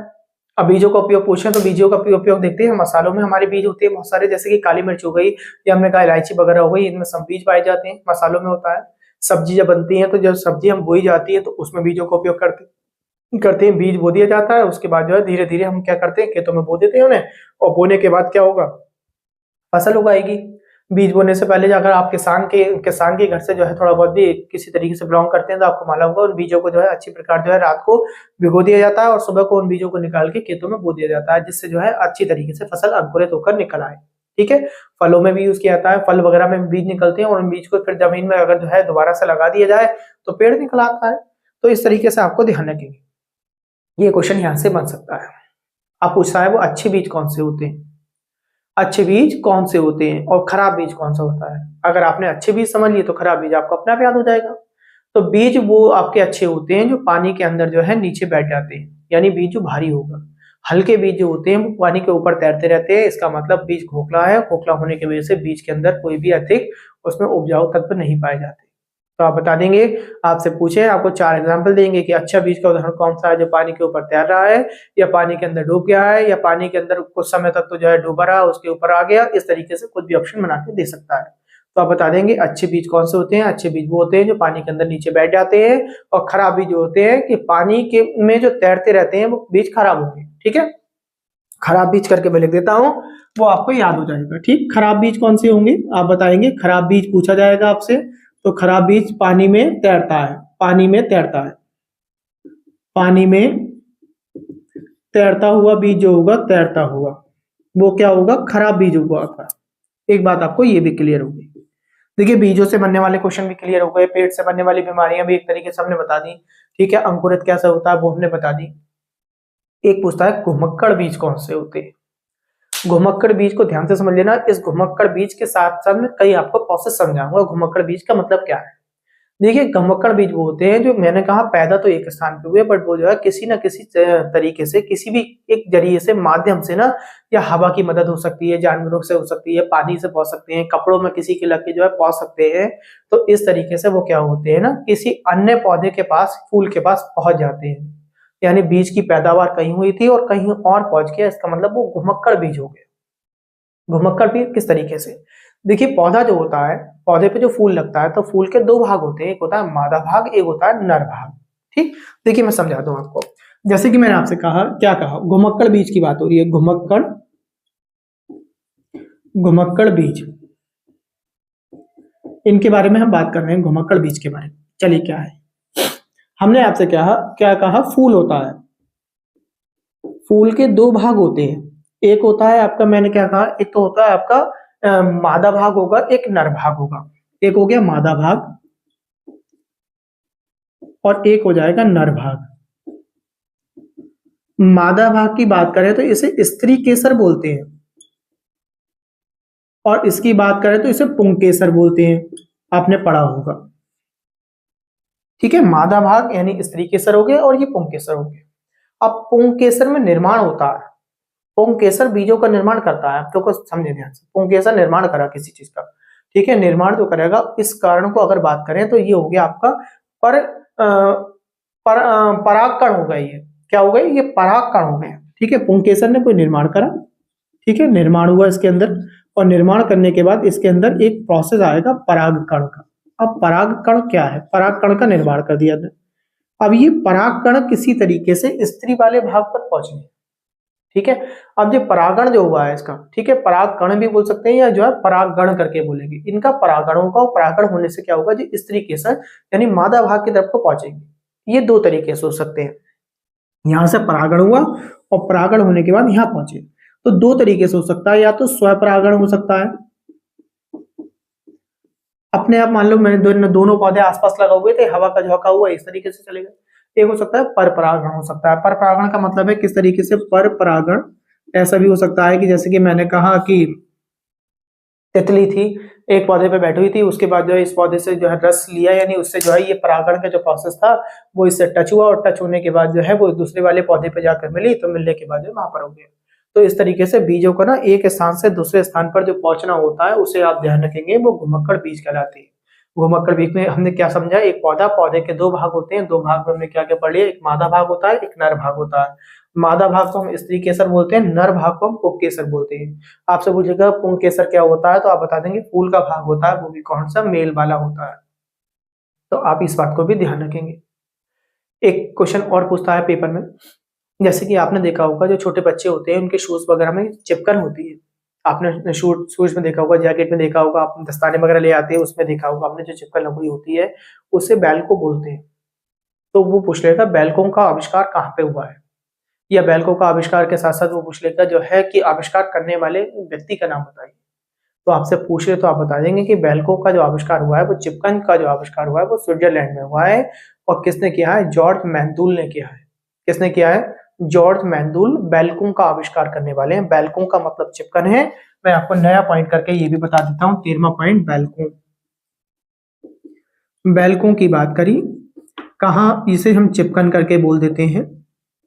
अब बीजों का उपयोग पूछें तो बीजों का उपयोग देखते हैं, मसालों में हमारे बीज होते हैं बहुत सारे, जैसे कि काली मिर्च हो गई, या हमने कहा इलायची वगैरह हो गई, इनमें सब बीज पाए जाते हैं, मसालों में होता है। सब्जी जब बनती है तो जब सब्जी हम बोई जाती है तो उसमें बीजों का उपयोग करते हैं, बीज बो दिया जाता है। उसके बाद जो है धीरे धीरे हम क्या करते हैं, खेतों में बो देते हैं उन्हें, और बोने के बाद क्या होगा, फसल उगाएगी। बीज बोने से पहले अगर आप किसान के घर से जो है थोड़ा बहुत भी किसी तरीके से बिलोंग करते हैं तो आपको मालूम होगा, उन बीजों को जो है अच्छी प्रकार जो है रात को भिगो दिया जाता है, और सुबह को उन बीजों को निकाल के खेतों में बो दिया जाता है, जिससे जो है अच्छी तरीके से फसल अंकुरित होकर निकल आए। ठीक है, फलों में भी यूज किया जाता है, फल वगैरह में बीज निकलते हैं, और उन बीज को फिर जमीन में अगर जो है दोबारा से लगा दिया जाए तो पेड़ निकल आता है। तो इस तरीके से आपको ध्यान रखेंगे, ये क्वेश्चन यहाँ से बन सकता है। आप पूछता है वो अच्छे बीज कौन से होते हैं, अच्छे बीज कौन से होते हैं, और खराब बीज कौन सा होता है। अगर आपने अच्छे बीज समझ लिए तो खराब बीज आपको अपने आप याद हो जाएगा। तो बीज वो आपके अच्छे होते हैं जो पानी के अंदर जो है नीचे बैठ जाते हैं, यानी बीज जो भारी होगा। हल्के बीज जो होते हैं वो पानी के ऊपर तैरते रहते हैं, इसका मतलब बीज खोखला है, खोखला होने की वजह से बीज के अंदर कोई भी अधिक उसमें उपजाऊ तत्व नहीं पाए जाते। तो आप बता देंगे, आपसे पूछे आपको 4 एग्जाम्पल देंगे कि अच्छा बीज का उदाहरण कौन सा है जो पानी के ऊपर तैर रहा है, या पानी के अंदर डूब गया है, या पानी के अंदर कुछ समय तक तो जो है डूबा रहा उसके ऊपर आ गया। इस तरीके से कुछ भी ऑप्शन बना के दे सकता है। तो आप बता देंगे अच्छे बीज कौन से होते हैं। अच्छे बीज वो होते हैं जो पानी के अंदर नीचे बैठ जाते हैं, और खराब बीज जो होते हैं कि पानी के में जो तैरते रहते हैं वो बीज खराब होंगे। ठीक है, खराब बीज करके मैं लिख देता हूं, वो आपको याद हो जाएगा। ठीक, खराब बीज कौन से होंगे आप बताएंगे। खराब बीज पूछा जाएगा आपसे, तो खराब बीज पानी में तैरता है, पानी में तैरता है, पानी में तैरता हुआ बीज जो होगा, तैरता हुआ, वो क्या होगा, खराब बीज होगा आपका। एक बात आपको ये भी क्लियर होगी। देखिए बीजों से बनने वाले क्वेश्चन भी क्लियर हो गए, पेट से बनने वाली बीमारियां भी एक तरीके से हमने बता दी। ठीक है, अंकुरित कैसे होता है वो हमने बता दी। एक पूछता है घुमक्कड़ बीज कौन से होते हैं। घुमक्कड़ बीज को ध्यान से समझ लेना। इस घुमक्कड़ बीज के साथ साथ में कई आपको प्रोसेस समझाऊंगा घुमक्कड़ बीज का मतलब क्या है। देखिए घुमक्कड़ बीज वो होते हैं जो मैंने कहा पैदा तो एक स्थान पे हुए, बट वो जो है किसी ना किसी तरीके से, किसी भी एक जरिए से, माध्यम से ना, या हवा की मदद हो सकती है, जानवरों से हो सकती है, पानी से पहुंच सकते हैं, कपड़ों में किसी के लग के जो है पहुंच सकते हैं। तो इस तरीके से वो क्या होते हैं ना, किसी अन्य पौधे के पास, फूल के पास पहुंच जाते हैं। यानी बीज की पैदावार कहीं हुई थी और कहीं और पहुंच गया, इसका मतलब वो घुमक्कड़ बीज हो गया। घुमक्कड़ बीज किस तरीके से, देखिए पौधा जो होता है, पौधे पे जो फूल लगता है, तो फूल के 2 भाग होते हैं, एक होता है मादा भाग, एक होता है नर भाग। ठीक, देखिए मैं समझाता हूं आपको। जैसे कि मैंने आपसे कहा, क्या कहा, घुमक्कड़ बीज की बात हो रही है। घुमक्कड़, घुमक्कड़ बीज, इनके बारे में हम बात कर रहे हैं, घुमक्कड़ बीज के बारे में। चलिए क्या है, हमने आपसे क्या कहा, फूल होता है, फूल के 2 भाग होते हैं। एक होता है आपका, मैंने क्या कहा, एक तो होता है आपका मादा भाग होगा, एक नर भाग होगा। एक हो गया मादा भाग और एक हो जाएगा नर भाग। मादा भाग की बात करें तो इसे स्त्री केसर बोलते हैं, और इसकी बात करें तो इसे पुंकेसर बोलते हैं, आपने पढ़ा होगा। ठीक है, मादा भाग यानी स्त्री केसर हो गए और ये पुंकेसर हो गए। अब पुंकेसर में निर्माण होता है, पुंकेसर बीजों का निर्माण करता है। आप तो कुछ समझे ध्यान से, पुंकेसर निर्माण करा किसी चीज का। ठीक है, निर्माण जो करेगा, इस कारण को अगर बात करें तो ये हो गया आपका परागकण हो गया। ये क्या हो गया, ये परागकण हो गया। ठीक है, पुंकेसर ने कोई निर्माण करा, ठीक है, निर्माण हुआ इसके अंदर, और निर्माण करने के बाद इसके अंदर एक प्रोसेस आएगा परागकण का। अब परागकण क्या है, परागकण का निर्माण कर दिया था। अब ये परागकण किसी तरीके से स्त्री वाले भाग पर पहुंचे। ठीक है, अब जो परागण जो हुआ है इसका, ठीक है, परागकण भी बोल सकते हैं, या जो है परागगण करके बोलेंगे। इनका परागण होगा, और परागण होने से क्या होगा, जो स्त्री केसर यानी मादा भाग की तरफ को पहुंचेंगे। ये 2 तरीके से हो सकते हैं, यहां से परागण हुआ और परागण होने के बाद यहां पहुंचे। तो 2 तरीके से हो सकता है, या तो स्वपरागण हो सकता है, अपने आप मान लो मैंने दोनों पौधे आसपास लगा हुए थे, हवा का झोंका हुआ, इस तरीके से चलेगा। एक हो सकता है पर परागण हो सकता है। पर परागण का मतलब है किस तरीके से, पर परागण ऐसा भी हो सकता है कि जैसे कि मैंने कहा कि तितली थी, एक पौधे पे बैठी हुई थी, उसके बाद जो है इस पौधे से जो है रस लिया, यानी उससे जो है ये परागण का जो प्रोसेस था वो इससे टच हुआ, और टच होने के बाद जो है वो दूसरे वाले पौधे पे जाकर मिली, तो मिलने के बाद जो वहां पर हो गया। तो इस तरीके से बीजों को ना एक स्थान से दूसरे स्थान पर जो पहुंचना होता है उसे आप ध्यान रखेंगे, वो घुमक्कड़ बीज कहलाती है। घुमक्कड़ बीज में हमने क्या समझा, एक पौधा, पौधे के 2 भाग होते हैं, 2 भाग में हमने क्या क्या पढ़ लिया, एक मादा भाग होता है, एक नर भाग होता है। मादा भाग को हम स्त्री केसर बोलते हैं, नर भाग को हम पुंकेसर बोलते हैं। आपसे पूछेगा पुंकेसर क्या होता है, तो आप बता देंगे फूल का भाग होता है, वो भी कौन सा, मेल वाला होता है। तो आप इस बात को भी ध्यान रखेंगे। एक क्वेश्चन और पूछता है पेपर में, जैसे कि आपने देखा होगा जो छोटे बच्चे होते हैं उनके शूज वगैरह में चिपकन होती है। आपने शूज में देखा होगा, जैकेट में देखा होगा, आप दस्ताने वगैरह ले आते हैं उसमें देखा होगा आपने, जो चिपकन लगी होती है उसे बेल्को बोलते हैं। तो वो पूछ लेगा बेल्कों का आविष्कार कहाँ पे हुआ है, या बेल्को का आविष्कार के साथ साथ वो पूछ लेगा जो है कि आविष्कार करने वाले व्यक्ति का नाम बताइए। तो आपसे पूछ ले तो आप बता देंगे कि बेल्को का जो आविष्कार हुआ है, वो चिपकन का जो आविष्कार हुआ है वो स्विट्जरलैंड में हुआ है, और किसने किया है, जॉर्ज मैंडूल ने किया है। किसने किया है, जॉर्ज मैंडूल बेल्को का आविष्कार करने वाले हैं। बेल्को का मतलब चिपकन है। मैं आपको नया पॉइंट करके ये भी बता देता हूँ, 13वां पॉइंट, बेल्को। बैलकों की बात करी, कहाँ, इसे हम चिपकन करके बोल देते हैं,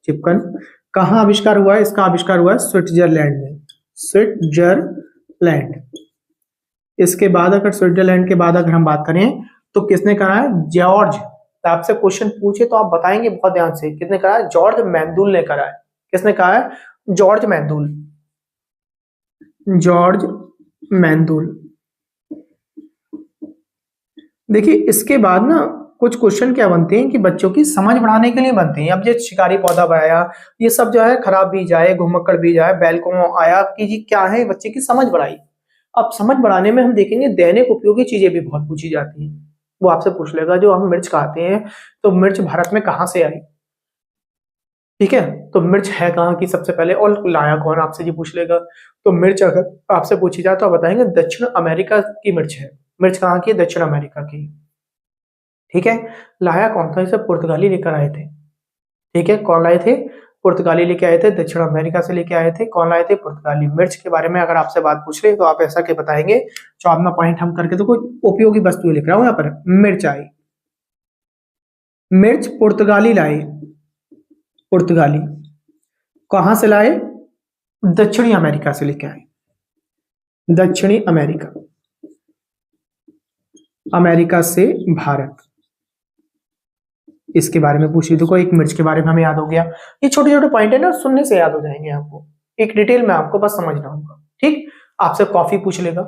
चिपकन। कहाँ आविष्कार हुआ है? इसका आविष्कार हुआ है स्विट्जरलैंड में, स्विट्जरलैंड। इसके बाद अगर स्विट्जरलैंड के बाद अगर हम बात करें तो किसने करा है? जॉर्ज। तो आपसे क्वेश्चन पूछे तो आप बताएंगे बहुत ध्यान से, किसने करा है? जॉर्ज मैंडुल ने करा है। किसने कहा है? George Mendel, George Mendel. देखिए इसके बाद ना कुछ क्वेश्चन क्या बनते हैं कि बच्चों की समझ बढ़ाने के लिए बनते हैं। अब ये शिकारी पौधा बढ़ाया, ये सब जो है खराब बीज आए, घुमक्कड़ बीज आए, बैलकों आया कि जी क्या है, बच्चे की समझ बढ़ाई। अब समझ बढ़ाने में हम देखेंगे दैनिक उपयोगी चीजें भी बहुत पूछी जाती हैं। वो आपसे पूछ लेगा जो हम मिर्च खाते हैं, तो मिर्च भारत में कहाँ से आई? ठीक है, तो मिर्च है कहाँ की सबसे पहले, और लाया कौन, आपसे जी पूछ लेगा। तो मिर्च अगर आपसे पूछी जाए तो आप बताएंगे दक्षिण अमेरिका की मिर्च है। मिर्च कहाँ की है? दक्षिण अमेरिका की। ठीक है, लाया कौन था? इसे पुर्तगाली लेकर आए थे। ठीक है, कौन लाए थे? पुर्तगाली लेके आए थे, दक्षिण अमेरिका से लेके आए थे। कौन लाए थे? पुर्तगाली। मिर्च के बारे में अगर आपसे बात पूछ रहे तो आप ऐसा के बताएंगे, 14वां पॉइंट हम करके, तो कोई उपयोगी वस्तु लिख रहा हूं यहाँ पर, मिर्च आई। मिर्च पुर्तगाली लाए, पुर्तगाली। कहां से लाए? दक्षिणी अमेरिका से लेके आए, दक्षिणी अमेरिका, अमेरिका से भारत। इसके बारे में पूछ ली तो कोई एक मिर्च के बारे में हमें याद हो गया। ये छोटे छोटे पॉइंट है ना, सुनने से याद हो जाएंगे आपको, एक डिटेल में आपको बस समझना होगा। ठीक, आपसे कॉफी पूछ लेगा,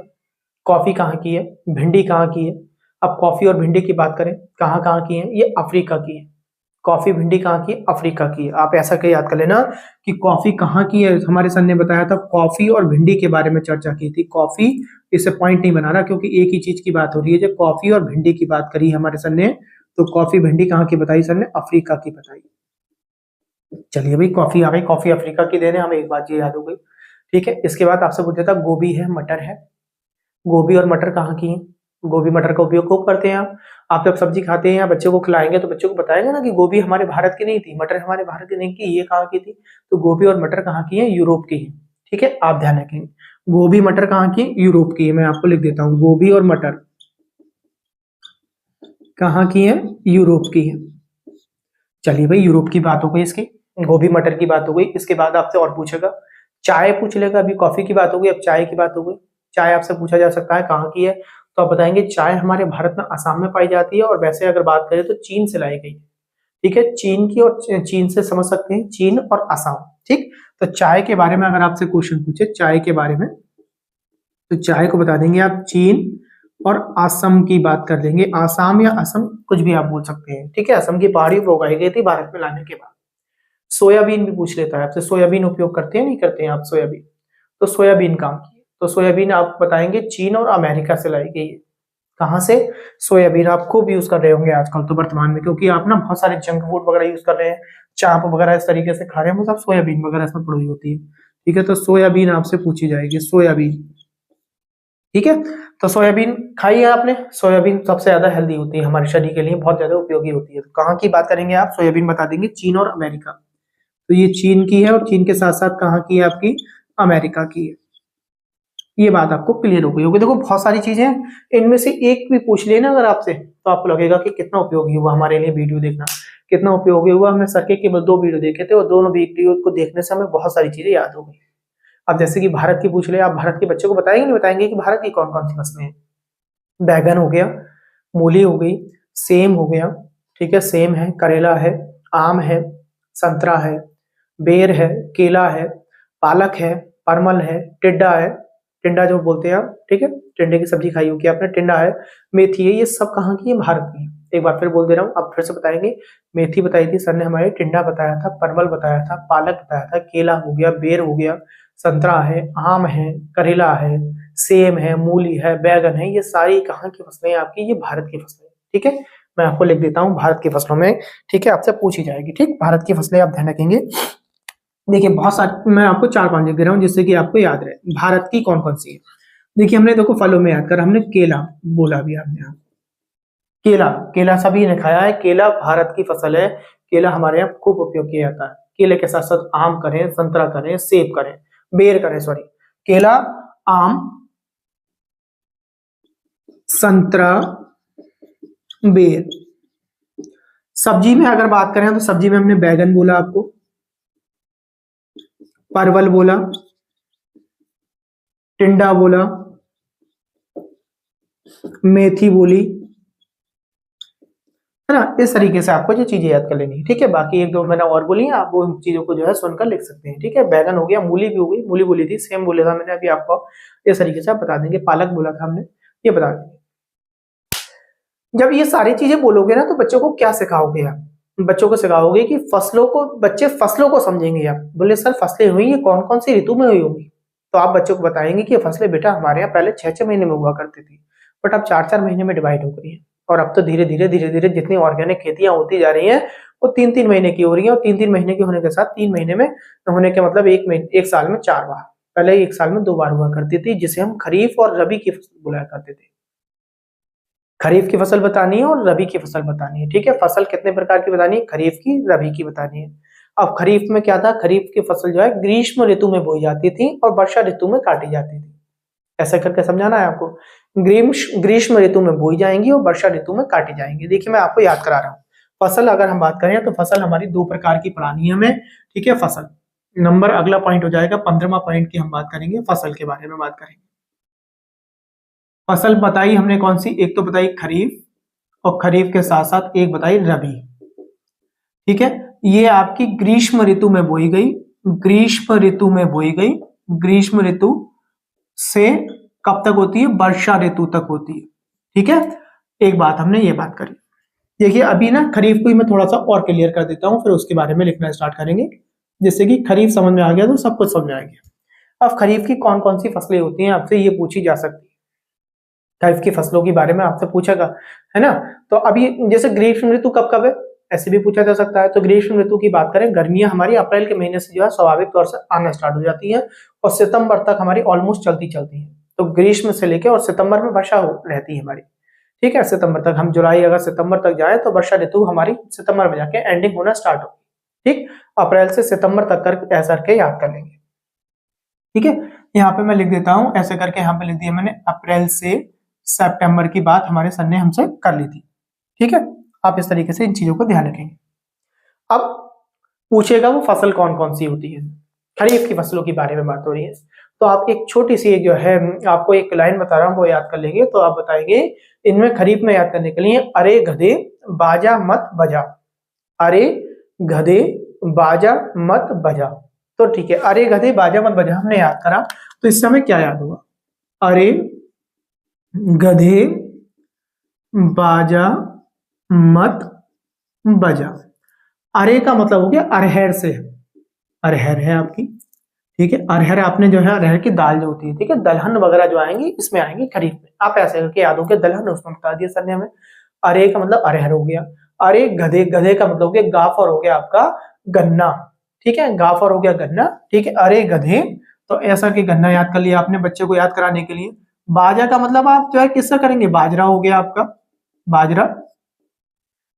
कॉफी कहाँ की है, भिंडी कहाँ की है। अब कॉफी और भिंडी की बात करें, कहाँ कहाँ की है? ये अफ्रीका की है। कॉफी भिंडी कहाँ की? अफ्रीका की है। आप ऐसा क्या याद कर लेना कि कॉफी कहाँ की है। हमारे सर ने बताया था कॉफी और भिंडी के बारे में चर्चा की थी। कॉफी, इसे पॉइंट नहीं बनाना क्योंकि एक ही चीज की बात हो रही है। जब कॉफी और भिंडी की बात करी हमारे सर ने, तो कॉफी भिंडी कहाँ की बताई सर ने? अफ्रीका की बताई। चलिए भाई, कॉफी आ गई, कॉफी अफ्रीका की देने, हमें एक बात ये याद हो गई। ठीक है, इसके बाद आपसे पूछा था गोभी है, मटर है। गोभी और मटर कहाँ की है? गोभी मटर का उपयोग खूब करते हैं आप जब सब्जी खाते हैं या बच्चों को खिलाएंगे तो बच्चों को बताएंगे ना कि गोभी हमारे भारत की नहीं थी, मटर हमारे भारत की नहीं की, ये कहाँ की थी? तो गोभी और मटर कहाँ की है? यूरोप की है। ठीक है, आप ध्यान रखेंगे, गोभी मटर कहाँ की? यूरोप की है। मैं आपको लिख देता हूँ, गोभी और मटर कहाँ की है? यूरोप की है। चलिए भाई, यूरोप की बात हो गई, इसकी गोभी मटर की बात हो गई। इसके बाद आपसे और पूछेगा, चाय पूछ लेगा। अभी कॉफी की बात हो गई, अब चाय की बात हो गई। चाय आपसे पूछा जा सकता है कहाँ की है, तो आप बताएंगे चाय हमारे भारत में असम में पाई जाती है, और वैसे अगर बात करें तो चीन से लाई गई है। ठीक है, चीन की, और चीन से समझ सकते हैं, चीन और असम। ठीक, तो चाय के बारे में अगर आपसे क्वेश्चन पूछे चाय के बारे में, तो चाय को बता देंगे आप चीन और असम की बात कर देंगे। आसाम या असम कुछ भी आप बोल सकते हैं। ठीक है, असम की पहाड़ियों पर उगाई गई थी भारत में लाने के बाद। सोयाबीन भी पूछ लेता है आपसे, सोयाबीन उपयोग करते हैं नहीं करते हैं आप सोयाबीन? तो सोयाबीन कहाँ की है? तो सोयाबीन आप बताएंगे चीन और अमेरिका से लाई गई है। कहाँ से? सोयाबीन आप खूब यूज कर रहे होंगे आजकल तो वर्तमान में, क्योंकि आप ना बहुत सारे जंक फूड वगैरह यूज कर रहे हैं, चाप वगैरह इस तरीके से खा रहे हैं, वो सब सोयाबीन वगैरह इसमें पड़ी होती है। ठीक है, तो सोयाबीन आपसे पूछी जाएगी, सोयाबीन। ठीक है, तो सोयाबीन खाई है आपने? सोयाबीन सबसे ज्यादा हेल्दी होती है हमारे शरीर के लिए, बहुत ज्यादा उपयोगी होती है। तो कहाँ की बात करेंगे आप? सोयाबीन बता देंगे चीन और अमेरिका। तो ये चीन की है, और चीन के साथ साथ कहाँ की है आपकी? अमेरिका की है। ये बात आपको क्लियर हो गई होगी। देखो बहुत सारी चीजें हैं, इनमें से एक भी पूछ लिए ना अगर आपसे, तो आपको लगेगा कि कितना उपयोगी हुआ हमारे लिए वीडियो देखना, कितना उपयोगी हुआ। हमने सर के केवल 2 वीडियो देखे थे, और दोनों वीडियो को देखने से हमें बहुत सारी चीजें याद हो गई। अब जैसे कि भारत की पूछ ले, आप भारत के बच्चों को बताएंगे नहीं बताएंगे कि भारत की कौन कौन सी फसलें हैं? बैगन हो गया, मूली हो गई, सेम हो गया। ठीक है, सेम है, करेला है, आम है, संतरा है, बेर है, केला है, पालक है, परमल है, टिड्डा है, टिंडा जो बोलते हैं आप। ठीक है, टिंडे की सब्जी खाई होगी आपने, टिंडा है, मेथी है। ये सब कहाँ की है? भारत की है। एक बार फिर बोल दे रहा हूँ, अब फिर से बताएंगे। मेथी बताई थी सर ने हमारे, टिंडा बताया था, परवल बताया था, पालक बताया था, केला हो गया, बेर हो गया, संतरा है, आम है, करेला है, सेम है, मूली है, बैगन है। ये सारी कहाँ की फसलें हैं आपकी? ये भारत की फसलें। ठीक है, मैं आपको लिख देता हूँ भारत की फसलों में। ठीक है, आपसे पूछी जाएगी। ठीक, भारत की फसलें आप ध्यान रखेंगे। देखिए बहुत सारी, मैं आपको 4-5 लिख दे रहा हूँ जिससे कि आपको याद रहे भारत की कौन कौन सी है। देखिए हमने, देखो फलों में याद कर, हमने केला बोला भी आपने यहाँ। केला, केला सभी ने खाया है, केला भारत की फसल है। केला हमारे यहाँ खूब उपयोग किया जाता है। केले के साथ साथ आम करें, संतरा करें, सेब करें, बेर करें, सॉरी, केला, आम, संतरा, बेर। सब्जी में अगर बात करें तो सब्जी में हमने बैगन बोला आपको, परवल बोला, टिंडा बोला, मेथी बोली, है ना। इस तरीके से आपको ये चीजें याद कर लेनी है, ठीक है। बाकी एक दो मैंने और बोली है, आप वो चीजों को जो है सुनकर लिख सकते हैं, ठीक है। बैगन हो गया, मूली भी हो गई, मूली बोली थी, सेम बोला था मैंने अभी आपको, इस तरीके से आप बता देंगे। पालक बोला था हमने, ये बता देंगे। जब ये सारी चीजें बोलोगे ना तो बच्चों को क्या सिखाओगे आप? बच्चों को सिखाओगे कि फसलों को, बच्चे फसलों को समझेंगे। आप बोले सर फसलें हुई ये कौन कौन सी ऋतु में हुई होंगी, तो आप बच्चों को बताएंगे कि ये फसलें बेटा हमारे यहाँ पहले 6-6 महीने में हुआ करती थी, बट अब 4-4 महीने में डिवाइड हो गई है। और अब तो धीरे धीरे जितनी ऑर्गेनिक खेतियां होती जा रही हैं वो 3-3 महीने की हो रही है, और 3-3 महीने की होने के साथ 3 महीने में होने के मतलब एक साल में 4 बार, पहले एक साल में 2 बार हुआ करती थी, जिसे हम खरीफ और रबी की फसल बुलाया करते थे। खरीफ की फसल बतानी है और रबी की फसल बतानी है, ठीक है। फसल कितने प्रकार की बतानी है? खरीफ की, रबी की बतानी है। अब खरीफ में क्या था, खरीफ की फसल जो है ग्रीष्म ऋतु में बोई जाती थी और वर्षा ऋतु में काटी जाती थी। ऐसा करके समझाना है आपको। ग्रीष्म ऋतु में बोई जाएंगी और वर्षा ऋतु में काटी जाएंगी। देखिए मैं आपको याद करा रहा हूँ। फसल अगर हम बात करें तो फसल हमारी 2 प्रकार की पढ़ानी है हमें, ठीक है। फसल नंबर अगला पॉइंट हो जाएगा 15वां पॉइंट की हम बात करेंगे, फसल के बारे में बात करेंगे। फसल बताई हमने कौन सी, एक तो बताई खरीफ, और खरीफ के साथ साथ एक बताई रबी, ठीक है। ये आपकी ग्रीष्म ऋतु में बोई गई, ग्रीष्म ऋतु में बोई गई, ग्रीष्म ऋतु से कब तक होती है? वर्षा ऋतु तक होती है, ठीक है। एक बात हमने ये बात करी। देखिए अभी ना खरीफ को ही मैं थोड़ा सा और क्लियर कर देता हूं, फिर उसके बारे में लिखना स्टार्ट करेंगे, जिससे कि खरीफ समझ में आ गया तो सब कुछ समझ में आ गया। अब खरीफ की कौन कौन सी फसलें होती हैं आपसे ये पूछी जा सकती है। खरीफ की फसलों के बारे में आपसे पूछेगा, है ना। तो अभी जैसे ग्रीष्म ऋतु कब कब है, ऐसे भी पूछा जा सकता है। तो ग्रीष्म ऋतु की बात करें, गर्मियां हमारी अप्रैल के महीने से जो है स्वाभाविक तौर से आना स्टार्ट हो जाती है और सितंबर तक हमारी ऑलमोस्ट चलती है। तो ग्रीष्म से लेकर और सितंबर में वर्षा रहती है हमारी, ठीक है। सितंबर तक, हम जुलाई अगर सितंबर तक जाए तो वर्षा ऋतु हमारी सितंबर में जाके एंडिंग होना स्टार्ट होगी, ठीक। अप्रैल से सितंबर तक कर ऐसा करके याद कर लेंगे, ठीक है। यहाँ पे मैं लिख देता हूं ऐसे करके, यहाँ पे लिख दिया मैंने अप्रैल से सितंबर की बात हमारे सर ने हमसे कर ली थी, ठीक है। आप इस तरीके से इन चीजों को ध्यान रखेंगे। अब पूछेगा वो फसल कौन कौन सी होती है, खरीफ की फसलों के बारे में बात हो रही है। तो आप एक छोटी सी जो है आपको एक लाइन बता रहा हूं वो याद कर लेंगे, तो आप बताएंगे इनमें खरीफ में याद करने के लिए, अरे गधे बाजा मत बजा, अरे गधे बाजा मत बजा। तो ठीक है, अरे गधे बाजा मत बजा हमने याद करा, तो इस समय क्या याद होगा? अरे गधे बाजा मत बजा। अरे का मतलब हो गया अरहर से, अरहर है आपकी, ठीक है। अरहर आपने जो है अरहर की दाल जो होती है, ठीक है। दलहन वगैरह जो आएंगी इसमें आएंगी खरीफ में, आप ऐसे करके याद हो गया। दलहन उसमें बता दिया सर ने हमें। अरे का मतलब अरहर हो गया। अरे गधे, गधे का मतलब हो गया गाफर, हो गया आपका गन्ना, ठीक है। गाफर हो गया गन्ना, ठीक है। अरे गधे, तो ऐसा कि गन्ना याद कर लिया आपने बच्चे को याद कराने के लिए। बाजा का मतलब आप जो है किससे करेंगे? बाजरा हो गया आपका, बाजरा।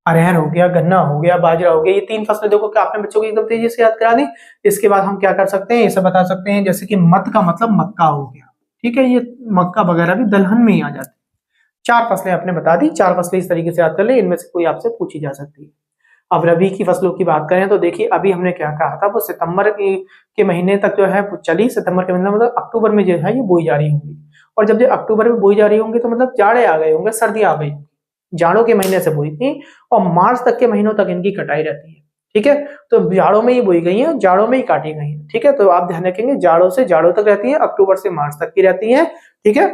अरहर हो गया, गन्ना हो गया, बाजरा हो गया। ये 3 फसलें देखो कि आपने बच्चों को एकदम तेजी से याद करा दी। इसके बाद हम क्या कर सकते हैं, ये सब बता सकते हैं, जैसे कि मत का मतलब मक्का हो गया, ठीक है। ये मक्का वगैरह भी दलहन में ही आ जाते हैं। 4 फसलें आपने बता दी, 4 फसलें इस तरीके से याद कर ले, इनमें से कोई आपसे पूछी जा सकती है। अब रबी की फसलों की बात करें तो देखिए अभी हमने क्या कहा था, वो सितंबर के महीने तक जो है चली, सितंबर के महीने मतलब अक्टूबर में जो है ये बोई जा रही होंगी। और जब ये अक्टूबर में बोई जा रही होंगी तो मतलब जाड़े आ गए होंगे, सर्दियां आ गई होंगी। जाड़ों के महीने से बोई थी और मार्च तक के महीनों तक इनकी कटाई रहती है, ठीक है। तो जाड़ों में ही बोई गई है, जाड़ों में ही काटी गई है, ठीक है। तो आप ध्यान रखेंगे जाड़ों से जाड़ों तक रहती है, अक्टूबर से मार्च तक की रहती है, ठीक है।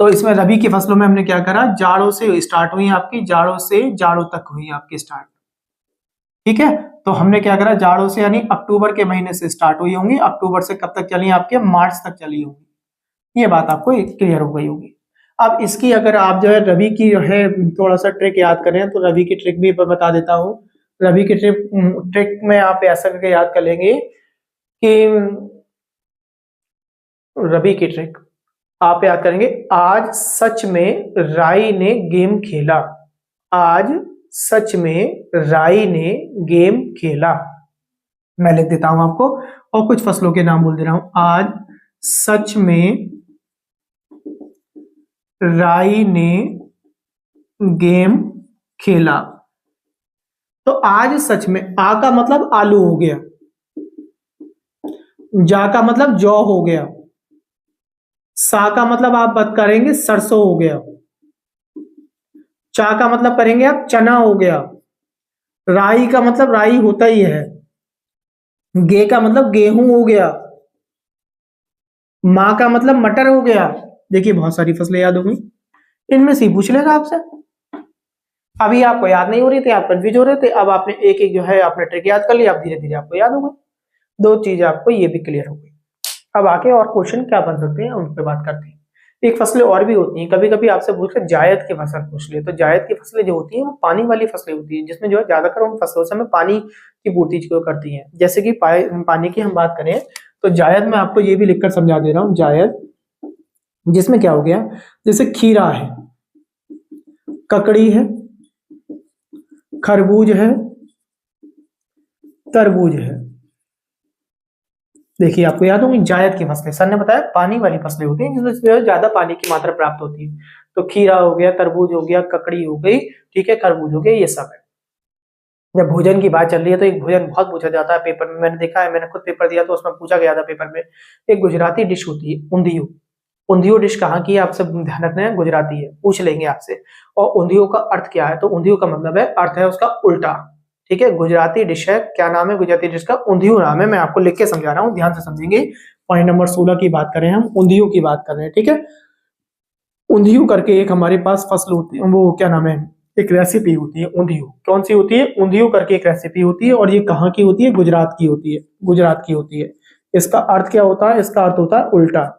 तो इसमें रबी की फसलों में हमने क्या करा, जाड़ों से स्टार्ट हुई आपकी, जाड़ों से जाड़ों तक हुई आपकी स्टार्ट, ठीक है। तो हमने क्या करा, जाड़ों से यानी अक्टूबर के महीने से स्टार्ट हुई होंगी, अक्टूबर से कब तक चली आपके? मार्च तक चली होंगी। ये बात आपको क्लियर हो गई होगी। अब इसकी अगर आप जो है रबी की जो है थोड़ा सा ट्रिक याद करें तो रबी की ट्रिक भी बता देता हूं। रबी की ट्रिक में आप ऐसा करके याद कर लेंगे कि रबी की ट्रिक आप याद करेंगे, आज सच में राई ने गेम खेला, आज सच में राई ने गेम खेला। मैं लिख देता हूं आपको और कुछ फसलों के नाम बोल दे रहा हूं। आज सच में राई ने गेम खेला। तो आज सच में आ का मतलब आलू हो गया, जा का मतलब जौ हो गया, सा का मतलब आप बात करेंगे सरसों हो गया, चा का मतलब करेंगे आप चना हो गया, राई का मतलब राई होता ही है, गे का मतलब गेहूं हो गया, माँ का मतलब मटर हो गया। देखिए बहुत सारी फसलें याद हो गई, इनमें से ही पूछ लेगा आपसे। अभी आपको याद नहीं हो रही थी, आप कंफ्यूज हो रहे थे, अब आपने एक एक जो है आपने ट्रिक याद कर लिया, अब धीरे धीरे आपको याद हो गई, दो चीजें आपको ये भी क्लियर हो गई। अब आके और क्वेश्चन क्या बन सकते हैं उन पे बात करते हैं। एक फसलें और भी होती हैं, कभी कभी आपसे पूछ ले जायद की फसल पूछ ले, तो जायद की फसलें जो होती हैं वो पानी वाली फसलें होती हैं, जिसमें जो है ज्यादातर उन फसलों से हमें पानी की पूर्ति जो करती हैं। जैसे कि पानी की हम बात करें तो जायद में आपको ये भी लिखकर समझा दे रहा हूँ, जायद जिसमें क्या हो गया, जैसे खीरा है, ककड़ी है, खरबूज है, तरबूज है। देखिए आपको याद होगी जायद की फसलें, सर ने बताया पानी वाली फसलें होती हैं जिसमें ज्यादा पानी की मात्रा प्राप्त होती है। तो खीरा हो गया, तरबूज हो गया, ककड़ी हो गई, ठीक है, खरबूज हो गया, ये सब है। जब भोजन की बात चल रही है तो एक भोजन बहुत पूछा जाता है पेपर में, मैंने देखा है, मैंने खुद पेपर दिया तो उसमें पूछा गया था पेपर में। एक गुजराती डिश होती है ऊंधियो। ऊंधियो डिश कहाँ की है, आपसे ध्यान रखना है, गुजराती है, पूछ लेंगे आपसे। और ऊंधियो का अर्थ क्या है, तो ऊंधियो का मतलब है, अर्थ है उसका उल्टा। ठीक है, गुजराती डिश है, क्या नाम है गुजराती डिश का, ऊंधियो नाम है। मैं आपको लिख के समझा रहा हूँ, ध्यान से समझेंगे। पॉइंट नंबर 16 की बात करें, हम ऊंधियो की बात कर रहे हैं, ठीक है। ऊंधियो करके एक हमारे पास फसल होती है, वो क्या नाम है, एक रेसिपी होती है ऊंधियो। कौन सी होती है, ऊंधियो करके एक रेसिपी होती है, और ये कहाँ की होती है, गुजरात की होती है, गुजरात की होती है। इसका अर्थ क्या होता है, इसका अर्थ होता है उल्टा।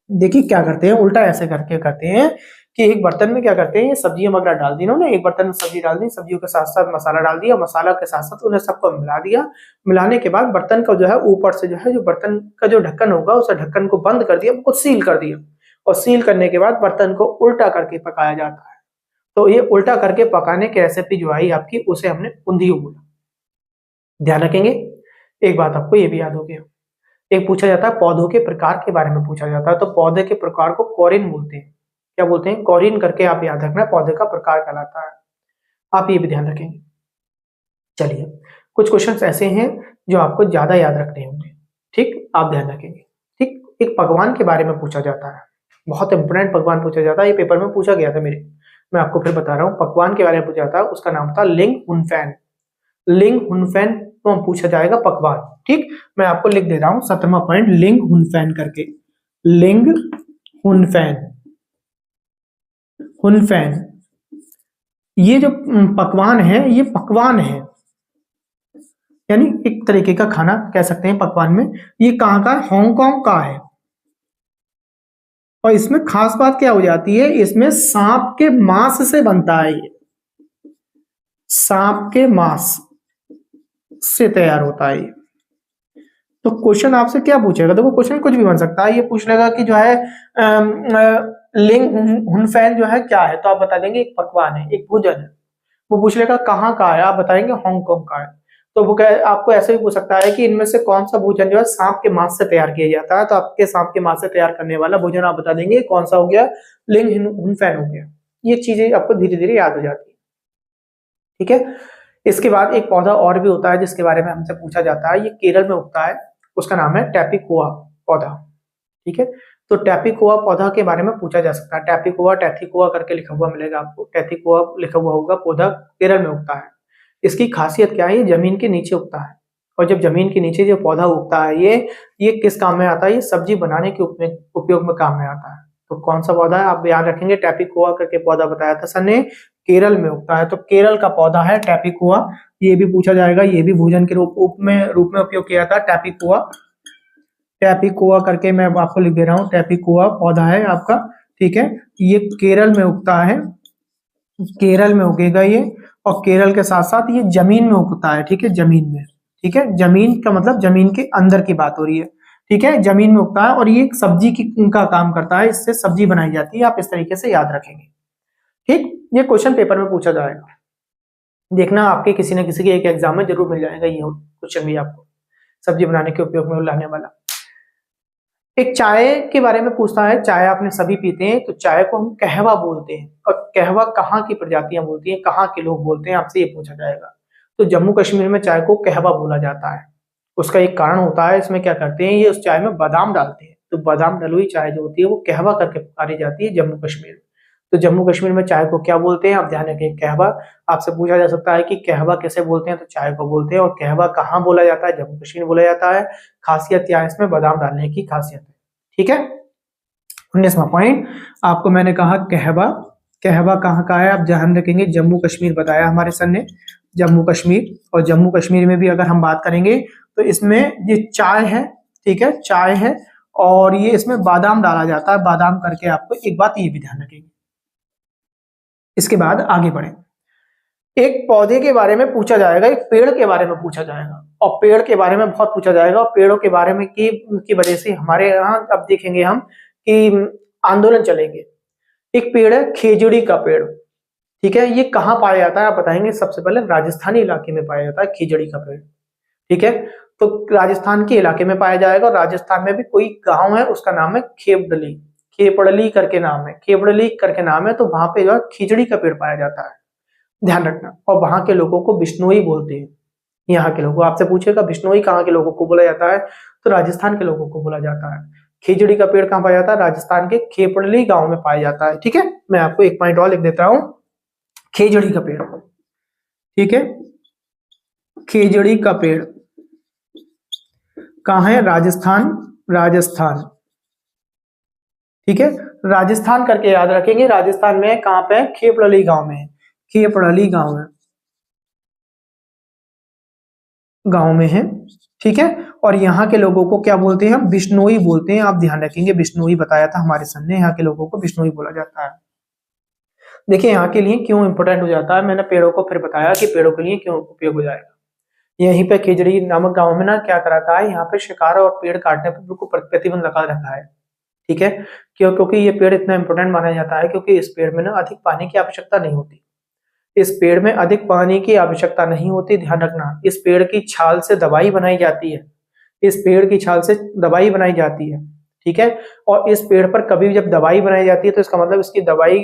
देखिए क्या करते हैं, उल्टा ऐसे करके करते हैं कि एक बर्तन में क्या करते हैं, ये सब्जियां वगैरह डाल दी इन्होंने, एक बर्तन में सब्जी डाल दी, सब्जियों के साथ साथ मसाला डाल दिया, मसाला के साथ साथ उन्हें सबको मिला दिया। मिलाने के बाद बर्तन का जो है ऊपर से जो है, जो बर्तन का जो ढक्कन होगा उस ढक्कन को बंद कर दिया, उसको सील कर दिया, और सील करने के बाद बर्तन को उल्टा करके पकाया जाता है। तो ये उल्टा करके पकाने की रेसिपी जो आई आपकी, उसे हमने ऊंधियो बोला। ध्यान रखेंगे। एक बात आपको ये भी याद हो गया, एक पूछा जाता है पौधों के प्रकार के बारे में पूछा जाता है, तो पौधे के प्रकार को कॉरिन बोलते हैं। क्या बोलते हैं, कॉरिन करके आप याद रखना, पौधे का प्रकार कहलाता है। आप ये भी ध्यान रखेंगे। चलिए कुछ क्वेश्चंस ऐसे हैं जो आपको ज्यादा याद रखने होंगे, ठीक, आप ध्यान रखेंगे। ठीक, एक पकवान के बारे में पूछा जाता है, बहुत इंपोर्टेंट पकवान पूछा जाता है, ये पेपर में पूछा गया था मेरे। मैं आपको फिर बता रहा हूँ, पकवान के बारे में पूछा था, उसका नाम था लिंग हुनफैन। लिंग हुनफैन तो पूछा जाएगा पकवान, ठीक। मैं आपको लिख दे रहा हूं 17वां पॉइंट, लिंग हुनफैन करके, लिंग हुनफैन, हुनफैन। ये जो पकवान है, ये पकवान है, यानी एक तरीके का खाना कह सकते हैं पकवान में। ये कहाँ का, हांगकांग का है। और इसमें खास बात क्या हो जाती है, इसमें सांप के मांस से बनता है, ये सांप के मांस से तैयार होता है। तो क्वेश्चन आपसे क्या पूछेगा, देखो क्वेश्चन कुछ भी बन सकता है, ये पूछ लेगा कि जो है लिंग हुनफैन जो है क्या है, तो आप बता देंगे एक पकवान है, एक भोजन है। वो पूछ लेगा कहाँ का है, आप बताएंगे हांगकांग का है। तो वो आपको ऐसे भी पूछ सकता है कि इनमें से कौन सा भोजन जो है सांप के मांस से तैयार किया जाता है, तो आपके सांप के मांस से तैयार करने वाला भोजन आप बता देंगे कौन सा हो गया, लिंग हुनफैन हो गया। ये चीजें आपको धीरे धीरे याद हो जाती है, ठीक है। इसके बाद एक पौधा और भी होता है जिसके बारे में हमसे पूछा जाता है, ये केरल में उगता है, उसका नाम है टैपिकोआ पौधा, ठीक है। तो टैपिकोआ पौधा के बारे में पूछा जा सकता है, टैपिकोआ टैथिकोआ करके लिखा हुआ मिलेगा आपको, टैथिकोआ लिखा हुआ होगा, पौधा केरल में उगता है। इसकी खासियत क्या है, ये जमीन के नीचे उगता है, और जब जमीन के नीचे जो पौधा उगता है, ये किस काम में आता है, ये सब्जी बनाने के उपयोग में काम में आता है। तो कौन सा पौधा है, आप याद रखेंगे, टैपिकोआ करके पौधा बताया था सर ने, केरल में उगता है, तो केरल का पौधा है टैपिकोआ। ये भी पूछा जाएगा, ये भी भोजन के रूप में उपयोग किया था टैपिकोआ, टैपिकोआ करके मैं आपको लिख दे रहा हूँ, टैपिकोआ पौधा है आपका, ठीक है। ये केरल में उगता है, केरल में उगेगा ये, और केरल के साथ साथ ये जमीन में उगता है, ठीक है, जमीन में, ठीक है, जमीन का मतलब जमीन के अंदर की बात हो रही है, ठीक है, जमीन में उगता है, और ये एक सब्जी का काम करता है, इससे सब्जी बनाई जाती है, आप इस तरीके से याद रखेंगे, ठीक। ये क्वेश्चन पेपर में पूछा जाएगा, देखना आपके किसी न किसी के एक एग्जाम में जरूर मिल जाएगा ये क्वेश्चन भी आपको, सब्जी बनाने के उपयोग में लाने वाला। एक चाय के बारे में पूछता है, चाय आपने सभी पीते हैं, तो चाय को हम कहवा बोलते हैं, और कहवा कहाँ की प्रजातियां बोलती हैं, कहाँ के लोग बोलते हैं, आपसे ये पूछा जाएगा। तो जम्मू कश्मीर में चाय को कहवा बोला जाता है। उसका एक कारण होता है, इसमें क्या करते हैं, ये उस चाय में बादाम डालते हैं, तो बादाम डली हुई चाय जो होती है वो कहवा करके पुकारी जाती है जम्मू कश्मीर में। तो जम्मू कश्मीर में चाय को क्या बोलते हैं, आप ध्यान रखें, कहवा। आपसे पूछा जा सकता है कि कहवा कैसे बोलते हैं, तो चाय को बोलते हैं। और कहवा कहाँ बोला जाता है, जम्मू कश्मीर बोला जाता है। खासियत क्या है, इसमें बादाम डालने की खासियत है। ठीक है। 19वां पॉइंट, आपको मैंने कहा कहवा, कहवा कहाँ का है, आप ध्यान रखेंगे, जम्मू कश्मीर बताया हमारे सर ने, जम्मू कश्मीर। और जम्मू कश्मीर में भी अगर हम बात करेंगे तो इसमें ये चाय है, ठीक है, चाय है, और ये इसमें बादाम डाला जाता है, बादाम करके आपको एक बात ये भी ध्यान रखेंगे। इसके बाद आगे बढ़े, एक पौधे के बारे में पूछा जाएगा, एक पेड़ के बारे में पूछा जाएगा, और पेड़ के बारे में बहुत पूछा जाएगा, और पेड़ों के बारे में की वजह से हमारे यहाँ अब देखेंगे हम कि आंदोलन चलेंगे। एक पेड़ है खेजड़ी का पेड़, ठीक है, ये कहाँ पाया जाता है, आप बताएंगे। सबसे पहले राजस्थानी इलाके में पाया जाता है खेजड़ी का पेड़, ठीक है। तो राजस्थान के इलाके में पाया जाएगा, और राजस्थान में भी कोई गांव है उसका नाम है खेपड़ली, खेपड़ली करके नाम है, खेपड़ली करके नाम है, तो वहां पे जो है खिजड़ी का पेड़ पाया जाता है, ध्यान रखना। और वहां के लोगों को बिश्नोई बोलते हैं, यहाँ के लोगों, आपसे पूछेगा बिश्नोई कहाँ के लोगों को बोला जाता है, तो राजस्थान के लोगों को बोला जाता है। खिजड़ी का पेड़ कहाँ पाया जाता है, राजस्थान के खेपड़ली गांव में पाया जाता है, ठीक है। मैं आपको एक पॉइंट और लिख देता हूं, खेजड़ी का पेड़, ठीक है, खेजड़ी का पेड़ कहाँ है, राजस्थान, राजस्थान, ठीक है, राजस्थान करके याद रखेंगे। राजस्थान में कहाँ पे है, खेपड़ली गांव में है, खेपड़ली गांव है, गांव में है, ठीक है। और यहाँ के लोगों को क्या बोलते हैं, हम बिश्नोई बोलते हैं, आप ध्यान रखेंगे, बिश्नोई बताया था हमारे सर ने, यहाँ के लोगों को बिश्नोई बोला जाता है। देखिए यहाँ के लिए क्यों इंपोर्टेंट हो जाता है, मैंने पेड़ों को फिर बताया कि पेड़ों के लिए क्यों उपयोग हो जाएगा। यहीं पे खिजड़ी नामक गांव में ना क्या कर रखा है, यहाँ पे शिकार और पेड़ काटने पर बिल्कुल प्रतिबंध लगा रखा है, ठीक है। क्यों, क्योंकि ये पेड़ इतना इंपॉर्टेंट माना जाता है, क्योंकि इस पेड़ में ना अधिक पानी की आवश्यकता नहीं होती, इस पेड़ में अधिक पानी की आवश्यकता नहीं होती, ध्यान रखना। इस पेड़ की छाल से दवाई बनाई जाती है, इस पेड़ की छाल से दवाई बनाई जाती है, ठीक है। और इस पेड़ पर कभी भी जब दवाई बनाई जाती है तो इसका मतलब इसकी दवाई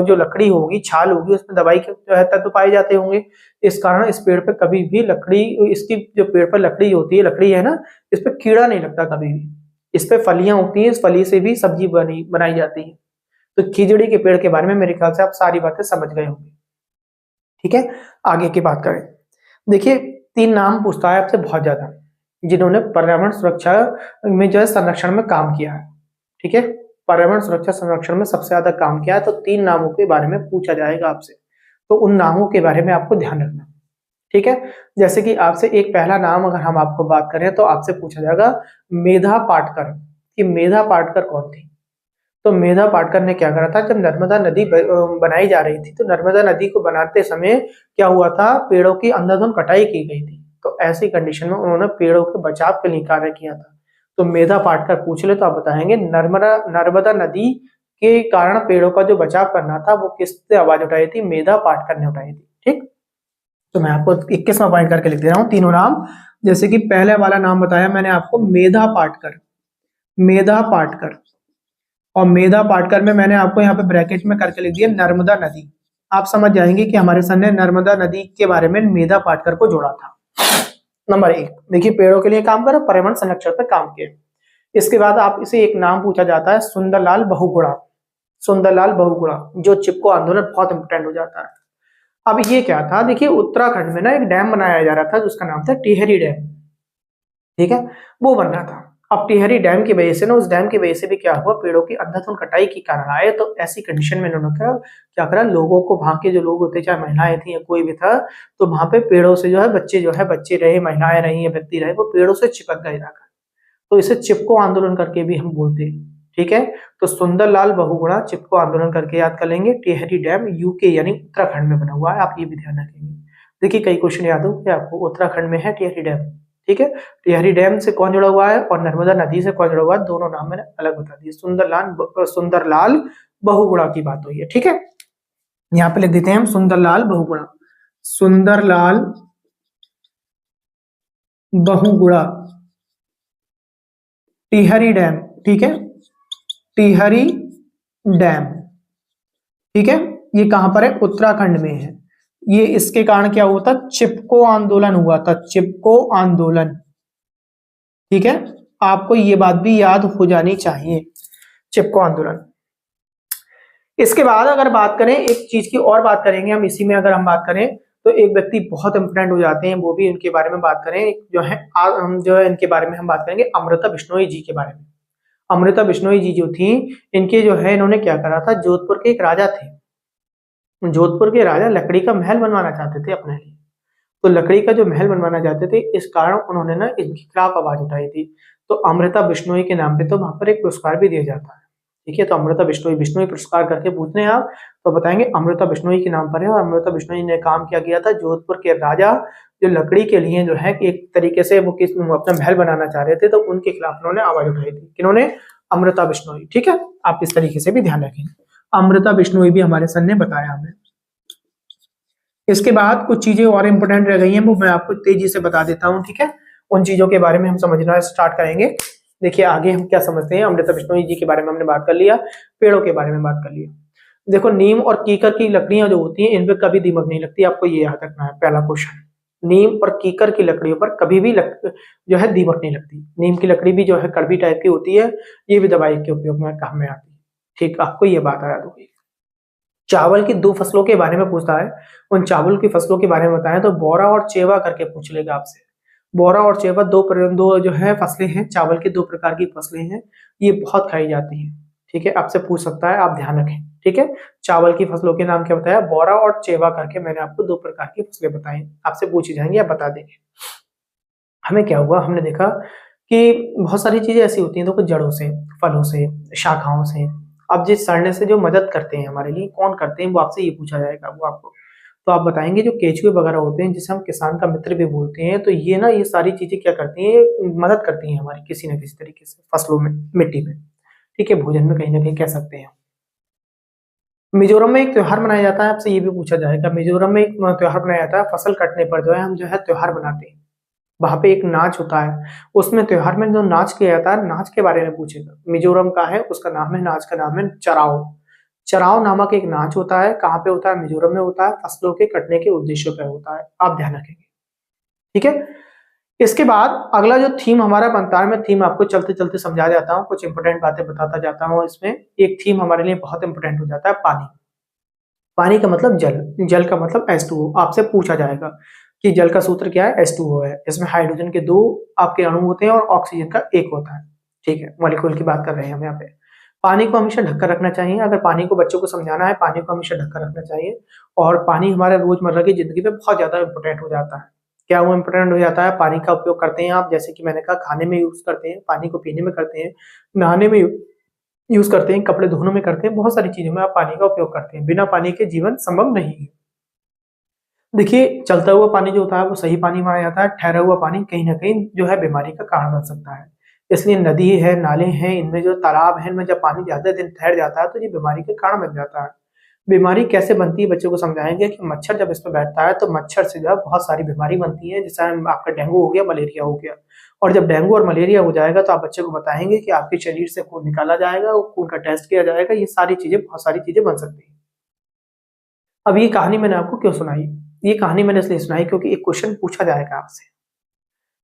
जो लकड़ी होगी, छाल होगी, उसमें दवाई के जो है तत्व पाए जाते होंगे। इस कारण इस पेड़ पर कभी भी लकड़ी, इसकी जो पेड़ पर लकड़ी होती है, लकड़ी है ना, इस पर कीड़ा नहीं लगता कभी भी। इस पे फलियां होती हैं, इस फली से भी सब्जी बनाई जाती है। तो खिजड़ी के पेड़ के बारे में मेरे ख्याल से आप सारी बातें समझ गए होंगे, ठीक है। आगे की बात करें, देखिए 3 नाम पूछता है आपसे बहुत ज्यादा, जिन्होंने पर्यावरण सुरक्षा में जो है संरक्षण में काम किया है, ठीक है, पर्यावरण सुरक्षा संरक्षण में सबसे ज्यादा काम किया है, तो 3 नामों के बारे में पूछा जाएगा आपसे, तो उन नामों के बारे में आपको ध्यान रखना, ठीक है। जैसे कि आपसे एक पहला नाम अगर हम आपको बात करें तो आपसे पूछा जाएगा मेधा पाटकर, कि मेधा पाटकर कौन थी। तो मेधा पाटकर ने क्या करा था, जब नर्मदा नदी बनाई जा रही थी, तो नर्मदा नदी को बनाते समय क्या हुआ था, पेड़ों की अंधाधुंध कटाई की गई थी। तो ऐसी कंडीशन में उन्होंने पेड़ों के बचाव के लिए कार्य किया था। तो मेधा पाटकर पूछ ले तो आप बताएंगे नर्मदा नदी के कारण पेड़ों का जो बचाव करना था वो किसने आवाज उठाई थी, मेधा पाटकर ने उठाई थी, ठीक। तो मैं आपको 21वां पॉइंट करके लिख दे रहा हूँ तीनों नाम। जैसे कि पहले वाला नाम बताया मैंने आपको मेधा पाटकर, मेधा पाटकर, और मेधा पाटकर में मैंने आपको यहाँ पे ब्रैकेट में करके लिख दिया नर्मदा नदी। आप समझ जाएंगे कि हमारे सर ने नर्मदा नदी के बारे में मेधा पाटकर को जोड़ा था। नंबर 1, देखिए पेड़ों के लिए काम करो, पर्यावरण संरक्षण पर काम किया। इसके बाद आप इसे एक नाम पूछा जाता है सुंदरलाल बहुगुणा, सुंदरलाल बहुगुणा, जो चिपको आंदोलन बहुत इंपोर्टेंट हो जाता है। अब ये क्या था, देखिए उत्तराखंड में ना एक डैम बनाया जा रहा था जिसका नाम था टिहरी डैम, ठीक है, वो बन रहा था। अब टिहरी डैम की वजह से ना, उस डैम की वजह से भी क्या हुआ, पेड़ों की अंधाधुंध कटाई के कारण आए। तो ऐसी कंडीशन में इन्होंने क्या करा, लोगों को, वहां के जो लोग होते, चाहे महिलाएं थी या कोई भी था, तो वहां पे पेड़ों से जो है बच्चे रहे, महिलाएं रही या व्यक्ति रहे, वो पेड़ों से चिपक गए जाकर। तो इसे चिपको आंदोलन करके भी हम बोलते हैं, ठीक है। तो सुंदरलाल बहुगुणा चिपको आंदोलन करके याद कर लेंगे। टिहरी डैम यूके यानी उत्तराखंड में बना हुआ है, आप ये भी ध्यान रखेंगे। देखिए कई क्वेश्चन याद हो कि आपको, उत्तराखंड में है टिहरी डैम, ठीक है। टिहरी डैम से कौन जुड़ा हुआ है और नर्मदा नदी से कौन जुड़ा हुआ है, दोनों नाम मैंने अलग बता दिए। सुंदरलाल बहुगुणा की बात हुई है, ठीक है। यहाँ पे लिख देते हैं हम सुंदरलाल बहुगुणा, सुंदरलाल बहुगुणा टिहरी डैम, ठीक है, टिहरी डैम, ठीक है, ये कहां पर है, उत्तराखंड में है। ये इसके कारण क्या हुआ था, चिपको आंदोलन हुआ था, चिपको आंदोलन, ठीक है, आपको ये बात भी याद हो जानी चाहिए, चिपको आंदोलन। इसके बाद अगर बात करें एक चीज की और बात करेंगे हम इसी में, अगर हम बात करें तो एक व्यक्ति बहुत इंपोर्टेंट हो जाते हैं, वो भी इनके बारे में बात करें, जो है हम जो है इनके बारे में हम बात करेंगे, अमृता बिश्नोई जी के बारे में। अमृता बिश्नोई जी जो थी, इनके जो है इन्होंने क्या करा था, जोधपुर के एक राजा थे, जोधपुर के राजा लकड़ी का महल बनवाना चाहते थे अपने लिए, तो लकड़ी का जो महल बनवाना चाहते थे, इस कारण उन्होंने ना इनके खिलाफ आवाज उठाई थी। तो अमृता बिश्नोई के नाम पे तो वहां पर एक पुरस्कार भी दिया जाता है, ठीक है। तो अमृता बिश्नोई, बिश्नोई पुरस्कार करके पूछने हैं आप तो बताएंगे अमृता बिश्नोई के नाम पर है। और अमृता बिश्नोई ने काम क्या किया था, जोधपुर के राजा जो लकड़ी के लिए जो है एक तरीके से वो किस अपना महल बनाना चाह रहे थे, तो उनके खिलाफ उन्होंने आवाज उठाई थी, किन्होंने, अमृता बिश्नोई, ठीक है। आप इस तरीके से भी ध्यान रखें, अमृता बिश्नोई भी हमारे सर ने बताया हमें। इसके बाद कुछ चीजें और इंपोर्टेंट रह गई हैं, वो मैं आपको तेजी से बता देता हूँ, ठीक है। उन चीजों के बारे में हम समझना स्टार्ट करेंगे। देखिए आगे हम क्या समझते हैं, अमृता बिश्नोई जी के बारे में हमने बात कर लिया, पेड़ों के बारे में बात कर लिया। देखो नीम और कीकर की लकड़ियां जो होती हैं, इन पे कभी दीमक नहीं लगती, आपको ये याद रखना है, पहला क्वेश्चन। नीम और कीकर की लकड़ियों पर कभी भी जो है दीमक नहीं लगती। नीम की लकड़ी भी जो है कड़वी टाइप की होती है, ये भी दवाई के उपयोग में काम में आती है, ठीक, आपको ये बात याद होगी। चावल की दो फसलों के बारे में पूछता है, उन चावल की फसलों के बारे में बताएं तो बोरा और चेवा करके पूछ लेगा आपसे। बोरा और चेवा दो जो है फसलें हैं, चावल की दो प्रकार की फसलें हैं, ये बहुत खाई जाती हैं, ठीक है, आपसे पूछ सकता है, आप ध्यान रखें, ठीक है। चावल की फसलों के नाम क्या बताया, बोरा और चेवा करके मैंने आपको दो प्रकार की फसलें बताई, आपसे पूछी जाएंगी, आप बता देंगे। हमें क्या हुआ, हमने देखा कि बहुत सारी चीजें ऐसी होती हैं, देखो जड़ों से, फलों से, शाखाओं से, अब जिस सड़ने से जो मदद करते हैं हमारे लिए, कौन करते हैं, वो आपसे ये पूछा जाएगा, वो आपको तो आप बताएंगे जो केचुए वगैरह होते हैं, जिसे हम किसान का मित्र भी बोलते हैं, तो ये ना ये सारी चीजें क्या करती हैं, मदद करती हैं हमारी किसी न किसी तरीके से फसलों में, मिट्टी में, ठीक है, भोजन में कहीं ना कहीं कह सकते हैं। मिजोरम में एक त्योहार मनाया जाता है, आपसे ये भी पूछा जाएगा, मिजोरम में एक त्योहार मनाया जाता है, फसल कटने पर जो है हम जो है त्योहार मनाते हैं, वहां पे एक नाच होता है, उसमें त्योहार में जो नाच किया जाता है, नाच के बारे में पूछेगा, मिजोरम का है, उसका नाम है, नाच का नाम है चराओ। चराओ नामक एक नाच होता है, कहाँ पे होता है, मिजोरम में होता है, फसलों के कटने के उद्देश्यों पे होता है, आप ध्यान रखेंगे, ठीक है। इसके बाद अगला जो थीम हमारा बनता है, मैं थीम आपको चलते चलते समझा जाता हूँ, कुछ इंपोर्टेंट बातें बताता जाता हूँ। इसमें एक थीम हमारे लिए बहुत इंपोर्टेंट हो जाता है, पानी। पानी का मतलब जल, जल का मतलब H2O, आपसे पूछा जाएगा कि जल का सूत्र क्या है, H2O है, इसमें हाइड्रोजन के दो आपके अणु होते हैं और ऑक्सीजन का एक होता है, ठीक है, मॉलिक्यूल की बात कर रहे हैं हम यहाँ पे। पानी को हमेशा ढककर रखना चाहिए, अगर पानी को बच्चों को समझाना है, पानी को हमेशा ढककर रखना चाहिए। और पानी हमारे रोजमर्रा की जिंदगी में बहुत ज्यादा इंपोर्टेंट हो जाता है। क्या वो इंपोर्टेंट हो जाता है, पानी का उपयोग करते हैं आप, जैसे कि मैंने कहा खाने में यूज करते हैं, पानी को पीने में करते हैं, नहाने में यूज करते हैं, कपड़े धोने में करते हैं, बहुत सारी चीजों में आप पानी का उपयोग करते हैं, बिना पानी के जीवन संभव नहीं है। देखिए चलता हुआ पानी जो होता है वो सही पानी माना जाता है, ठहरा हुआ पानी कहीं ना कहीं जो है बीमारी का कारण बन सकता है, इसलिए नदी है, नाले हैं, इनमें जो तालाब है, इनमें जब पानी ज्यादा दिन ठहर जाता है तो ये बीमारी का कारण बन जाता है। बीमारी कैसे बनती है बच्चों को समझाएंगे कि मच्छर जब इस पर बैठता है तो मच्छर से जो है बहुत सारी बीमारी बनती है, जैसे आपका डेंगू हो गया, मलेरिया हो गया। और जब डेंगू और मलेरिया हो जाएगा तो आप बच्चे को बताएंगे कि आपके शरीर से खून निकाला जाएगा, खून का टेस्ट किया जाएगा, ये सारी चीजें, बहुत सारी चीजें बन सकती है। अब ये कहानी मैंने आपको क्यों सुनाई, ये कहानी मैंने इसलिए सुनाई क्योंकि एक क्वेश्चन पूछा जाएगा आपसे।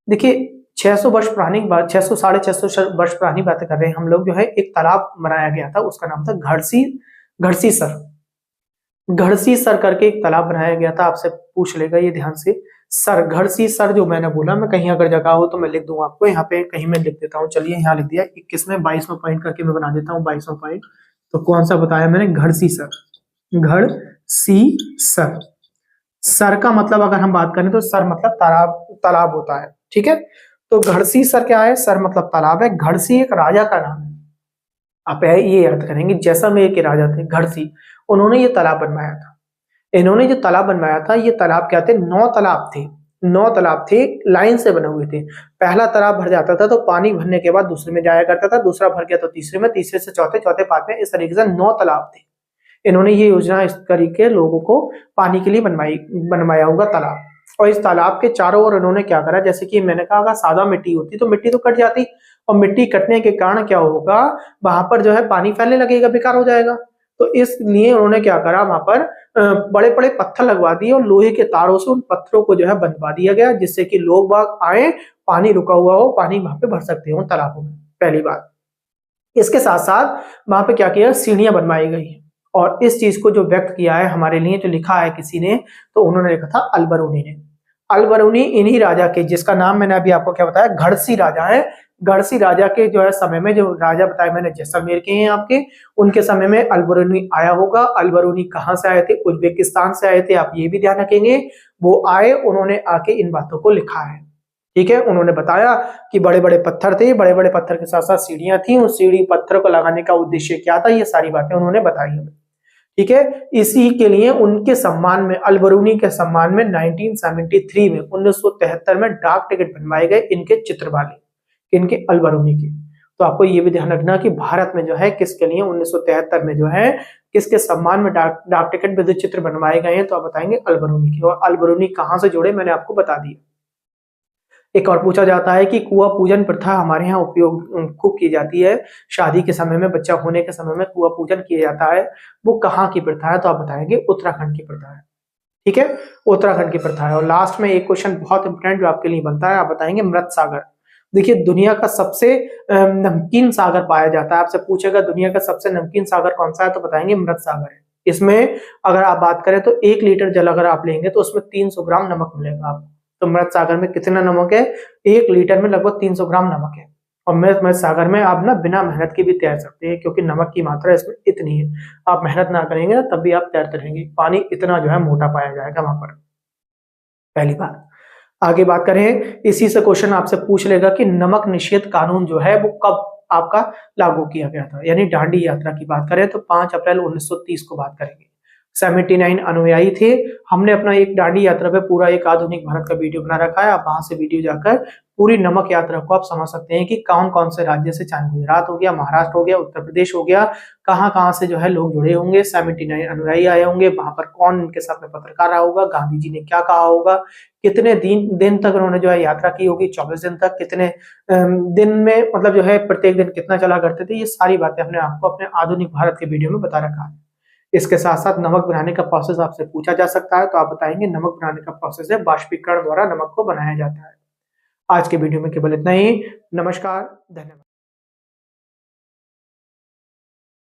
देखिए 600 वर्ष पुरानी बात, 600 650 वर्ष पुरानी बातें कर रहे हैं हम लोग, जो है एक तालाब बनाया गया था, उसका नाम था घड़सी, घड़सी सर, घड़सी सर करके एक तालाब बनाया गया था, आपसे पूछ लेगा ये ध्यान से। सर, घड़सी सर जो मैंने बोला, मैं कहीं अगर जगह हो तो मैं लिख दूंगा आपको, यहाँ पे कहीं मैं लिख देता हूँ, चलिए यहाँ लिख दिया 21 में 22वां पॉइंट करके मैं बना देता हूँ 22वां पॉइंट। तो कौन सा बताया मैंने, घड़सी सर, घड़सी सर। सर का मतलब अगर हम बात करें तो सर मतलब तालाब, तालाब होता है, ठीक है। तो घड़सी सर क्या है, सर मतलब तालाब है, घड़सी एक राजा का नाम है, आप ये याद करेंगे, जैसलमेर के राजा थे घड़सी, उन्होंने ये तालाब बनवाया था। इन्होंने जो तालाब बनवाया था, ये तालाब क्या थे, 9 तालाब थे, 9 तालाब थे, लाइन से बने हुए थे। पहला तालाब भर जाता था तो पानी भरने के बाद दूसरे में जाया करता था, दूसरा भर गया तो तीसरे में, तीसरे से चौथे, चौथे पांचवें, इस तरीके से 9 तालाब थे। इन्होंने ये योजना इस तरीके लोगों को पानी के लिए बनवाया होगा तालाब। और इस तालाब के चारों ओर उन्होंने क्या करा, जैसे कि मैंने कहा अगर सादा मिट्टी होती तो मिट्टी तो कट जाती, और मिट्टी कटने के कारण क्या होगा, वहां पर जो है पानी फैलने लगेगा, बेकार हो जाएगा। तो इसलिए उन्होंने क्या करा, वहां पर बड़े बड़े पत्थर लगवा दिए और लोहे के तारों से उन पत्थरों को जो है बंधवा दिया गया, जिससे कि लोग बाग आए, पानी रुका हुआ हो, पानी वहां पे भर सकते हो उन तालाबों में। पहली बात। इसके साथ साथ वहां पे क्या किया, सीढ़ियां बनवाई गई। और इस चीज को जो व्यक्त किया है हमारे लिए, जो लिखा है किसी ने, तो उन्होंने लिखा था अलबरूनी ने। अलबरूनी इन्हीं राजा के, जिसका नाम मैंने अभी आपको क्या बताया, गढ़सी राजा है। गढ़सी राजा के जो है समय में, जो राजा बताए मैंने जैसलमेर के हैं आपके, उनके समय में अलबरूनी आया होगा। अलबरूनी कहाँ से आए थे, उज्बेकिस्तान से आए थे, आप ये भी ध्यान रखेंगे। वो आए, उन्होंने आके इन बातों को लिखा है। ठीक है, उन्होंने बताया कि बड़े बड़े पत्थर थे, बड़े बड़े पत्थर के साथ साथ सीढ़ियां थी, उस सीढ़ी पत्थर को लगाने का उद्देश्य क्या था, ये सारी बातें उन्होंने बताई हमें। ठीक है, इसी के लिए उनके सम्मान में, अलबरूनी के सम्मान में 1973 में 1973 में डाक टिकट बनवाए गए इनके चित्र वाले, इनके अलबरूनी के। तो आपको ये भी ध्यान रखना कि भारत में जो है किसके लिए 1973 में जो है किसके सम्मान में डाक टिकट विद्युत चित्र बनवाए गए हैं, तो आप बताएंगे अलबरूनी की। और अलबरूनी कहां से जुड़े मैंने आपको बता दिया। एक और पूछा जाता है कि कुआं पूजन प्रथा हमारे यहाँ उपयोग खूब की जाती है, शादी के समय में, बच्चा होने के समय में कुआं पूजन किया जाता है, वो कहाँ की प्रथा है, तो आप बताएंगे उत्तराखंड की प्रथा है। ठीक है, उत्तराखंड की प्रथा है। और लास्ट में एक क्वेश्चन बहुत इंपॉर्टेंट जो आपके लिए बनता है, आप बताएंगे मृत सागर। देखिए, दुनिया का सबसे नमकीन सागर पाया जाता है, आपसे पूछेगा दुनिया का सबसे नमकीन सागर कौन सा है, तो बताएंगे मृत सागर है। इसमें अगर आप बात करें तो 1 लीटर जल अगर आप लेंगे तो उसमें 300 ग्राम नमक मिलेगा आपको। तो मृत सागर में कितना नमक है, 1 लीटर में लगभग 300 ग्राम नमक है। और मृत सागर में आप ना बिना मेहनत के भी तैर सकते हैं, क्योंकि नमक की मात्रा इसमें इतनी है, आप मेहनत ना करेंगे ना तब भी आप तैरते रहेंगे, पानी इतना जो है मोटा पाया जाएगा वहां पर। पहली बात। आगे बात करें, इसी से क्वेश्चन आपसे पूछ लेगा कि नमक निषेध कानून जो है वो कब आपका लागू किया गया था, यानी दांडी यात्रा की बात करें तो 5 अप्रैल 1930 को बात करेंगे। 79 अनुयायी थे। हमने अपना एक दांडी यात्रा पे पूरा एक आधुनिक भारत का वीडियो बना रखा है, आप वहां से वीडियो जाकर पूरी नमक यात्रा को आप समझ सकते हैं कि कौन कौन से राज्य से, चाहे गुजरात हो गया, महाराष्ट्र हो गया, उत्तर प्रदेश हो गया, कहाँ कहाँ से जो है लोग जुड़े होंगे, 79 अनुयायी आए होंगे, वहां पर कौन इनके साथ में पत्रकार रहा होगा, गांधी जी ने क्या कहा होगा, कितने दिन तक उन्होंने जो है यात्रा की होगी, 24 दिन तक, कितने दिन में, मतलब जो है प्रत्येक दिन कितना चला करते थे, ये सारी बातें हमने आपको अपने आधुनिक भारत के वीडियो में बता रखा है। इसके साथ साथ नमक बनाने का प्रोसेस आपसे पूछा जा सकता है, तो आप बताएंगे नमक बनाने का प्रोसेस है बाष्पीकरण द्वारा नमक को बनाया जाता है। आज के वीडियो में केवल इतना ही। नमस्कार, धन्यवाद।